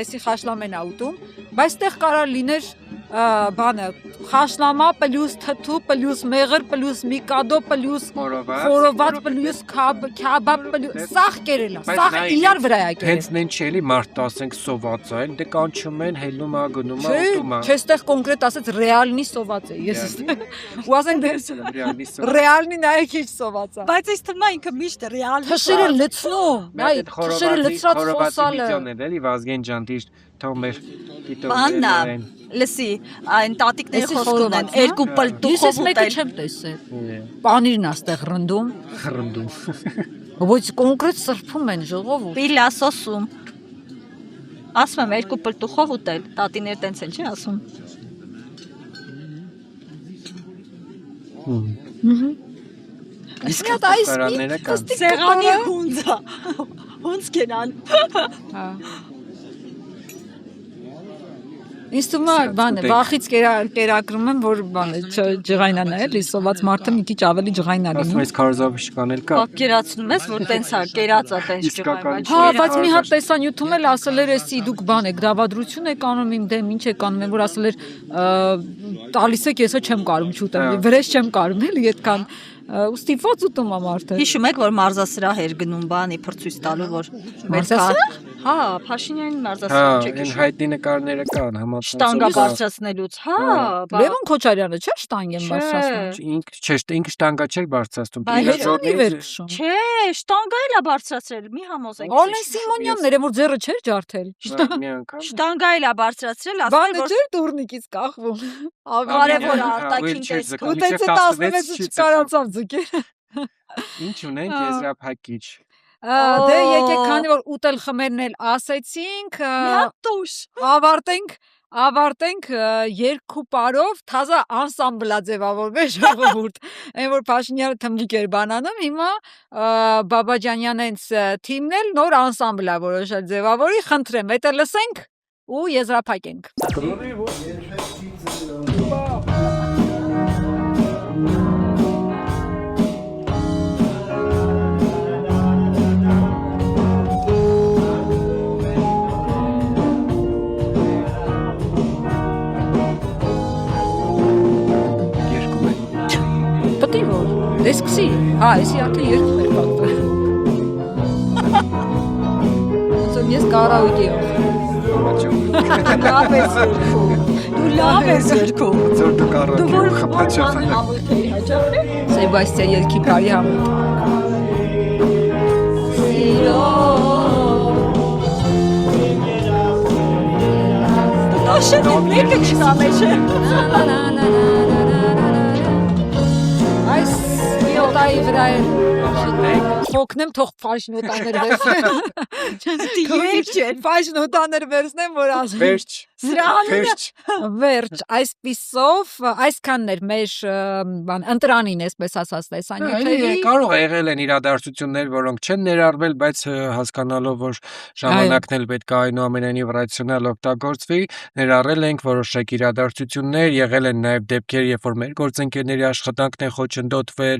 էսի խաշլամեն ա ուտում, բայց ստեղ կարար լիներ բանը, խաշլամա պլյուս թթու պլյուս մեղր պլյուս միկադո պլյուս խորոված պլյուս քաբաբ պլյուս սախ կերել է, սախ իրար վրա է կերել։ Հենց նենց չէ էլի մարդ ասենք սոված են, դե կանչում են, հելնում ա, գնում ա, ուտում ա։ Չէ, ստեղ կոնկրետ ասեց ռեալնի սոված է, ես ու ասենք ռեալնի նայեք ինչ սոված է։ Բայց այս թվում է ինքը միշտ ռեալ։ Թշերը լցնում, այ թշերը լցրած խոսալը։ Էլի Վազգեն ջան, դիշ թող մեր Բաննա, լսի, այն տատիկների խոսք ունեն, երկու պլտուխով ուտել։ Ես մեկը չեմ տեսել։ Պանիրն է ստեղ ռնդում։ Ոչ կոնկրետ սրբում են ժողովուրդ։ Պիլասոսում։ Ասում եմ երկու պլտուխով ուտել, տատիներ տենց են, չի ասում։ Իսկ դա այս սեղանի հունձա։ Հունձ կենան։ Հա։ Ինձ թվում է բանը վախից կերակրում եմ, որ բանը ջղայնան է, էլի սոված մարդը մի քիչ ավելի ջղայն է լինում։ Այս Քարոզարշավն էլ կա։ Պատկերացնում ես, որ տենց է, կերած է տենց ջղայն։ Հա, բայց մի հատ տեսանյութում էլ ասել էր, էսի դուք բան եք, դավադրություն եք անում իմ դեմ, ինչ եք անում, որ ասել էր տալիս եք, եսը չեմ կարում չուտեմ, վրես չեմ կարում, էլի այդքան ուստի ո՞ց ուտում է մարդը։ Հիշում եք, որ մարզասրահ էր գնում բանի փրցույց տալու, որ Մարզասրահ։ Հա, Փաշինյանի Հա, մարզասրահ չեք այն հիշում։ հայտնի նկարները կան համացանցում։ Շտանգա բարձրացնելուց, հա, Լևոն Քոչարյանը չէ՞ շտանգ եմ բարձրացնում։ Ինքը շտանգա չէր բարձրացնում։ Հայերանի վերքշում։ Չէ, շտանգա էլ է բարձրացրել, մի համոզեք։ Ալեն Սիմոնյանն էր, որ ձեռը չէր ջարդել։ Մի անգամ։ Շտանգա էլ է բարձրացրել, ասել Բանը որ չէր տուրնիկից կախվում։ կարևոր արտաքին տեսք։ Ու տենց 16-ը չկարացավ ձգել։ Ինչ ունենք եզրափակիչ։ Դե եկեք, քանի որ ուտել խմերն էլ ասեցինք, ավարտենք երկու պարով թազա անսամբլա ձևավորվեց ժողովուրդ։ Այն որ Փաշինյանը թմբիկ էր բանանում, հիմա Բաբաջանյանենց թիմն էլ նոր անսամբլա որոշել ձևավորի, խնդրեմ, հետո լսենք ու եզրափակենք։ Դեսքսի, հա, էսի արդեն երկու մեր պատվել։ Ոնց ես կարաուկի Լավ ես երկու։ Դու լավ ես երկու։ Ձեր դու կարաուկի խփաչա։ Համույթ էի հաջողել։ Սեբաստիան երկի բարի համույթ։ Սիրո։ Դաշեն մեկը չկա մեջը։ Այս նոտայի վրա է թողնեմ, թող ֆաշ նոտաներ վերցնեմ։ Ֆաշ նոտաներ վերցնեմ, որ ասեմ։ Վերջ։ Վերջ, այսպիսով, այսքանն էր մեր ընտրանին, այսպես ասած, տեսանյութերի։ Կարող է եղել են իրադարձություններ, որոնք չեն ներառվել, բայց հասկանալով, որ ժամանակն էլ պետք է այնուամենայնիվ ռացիոնալ օգտագործվի, ներառել ենք որոշակ իրադարձություններ, եղել են նաև դեպքեր, երբ որ մեր գործընկերների աշխատանքն է խոչընդոտվել,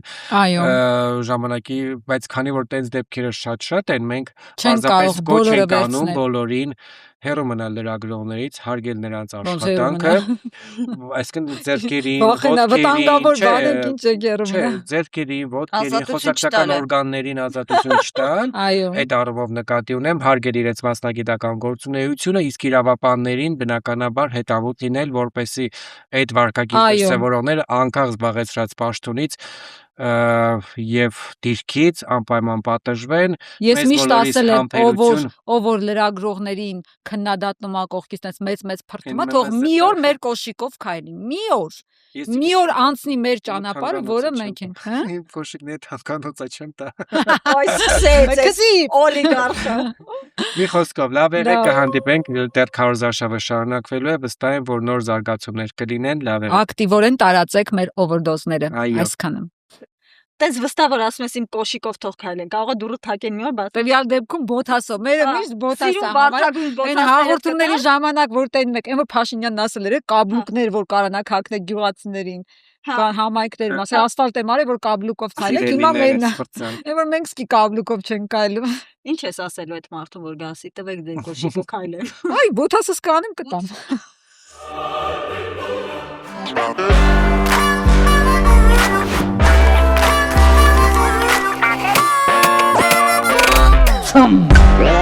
ժամանակի, բայց քանի որ տենց դեպքերը շատ են, մենք պարզապես կոչ ենք անում բոլորին հեռու մնալ լրագրողներից, հարգել նրանց աշխատանքը, այսինքն ձեռքերին, ոտքերին, խոսակցական օրգաններին ազատություն չտալ, այդ առումով նկատի ունեմ, հարգել իրենց մասնագիտական գործունեությունը, իսկ իրավապաններին բնականաբար հետամուտ լինել, որպեսզի այդ վարքագիծ դրսևորողները անկախ զբաղեցրած պաշտոնից եւ դիրքից անպայման պատժվեն։ Ես միշտ ասել եմ, ով որ լրագրողներին քննադատնում է կողքից մեծ փրկում է, թող մի օր մեր կոշիկով քայլի, մի օր անցնի մեր ճանապարհը, որը մենք ենք, հա։ Իմ կոշիկն է թանկանոցա չեմ տա։ Այսսե օլիգարխը։ Մի խոսքով, լավ եղեք, կհանդիպենք, դեռ քարոզարշավը շարունակվելու է, վստահ եմ, որ նոր զարգացումներ կլինեն, լավ եղեք։ Ակտիվորեն տարածեք մեր օվերդոզները, այսքանը։ Տես վստահ որ ասում ես իմ կոշիկով թող քայլեն, կարող է դուրը թակեն մի օր, բայց տվյալ դեպքում բոթասով, մերը միշտ բոթասը։ Այն հաղորդումների ժամանակ որ տենում եք, այն որ Փաշինյանն ասել էր, կաբլուկներ որ կարանակ հագնել գյուղացիներին, կան համայնքներում, ասել ասֆալտ եմ արել որ կաբլուկով քայլեք, հիմա մերն է։ Այն որ մենք սկի կաբլուկով չենք քայլում։ Ինչ ես ասելու այդ մարդուն որ գասի, տվեք դեր կոշիկով քայլեն։ Այ բոթասս կանեմ կտամ։ Some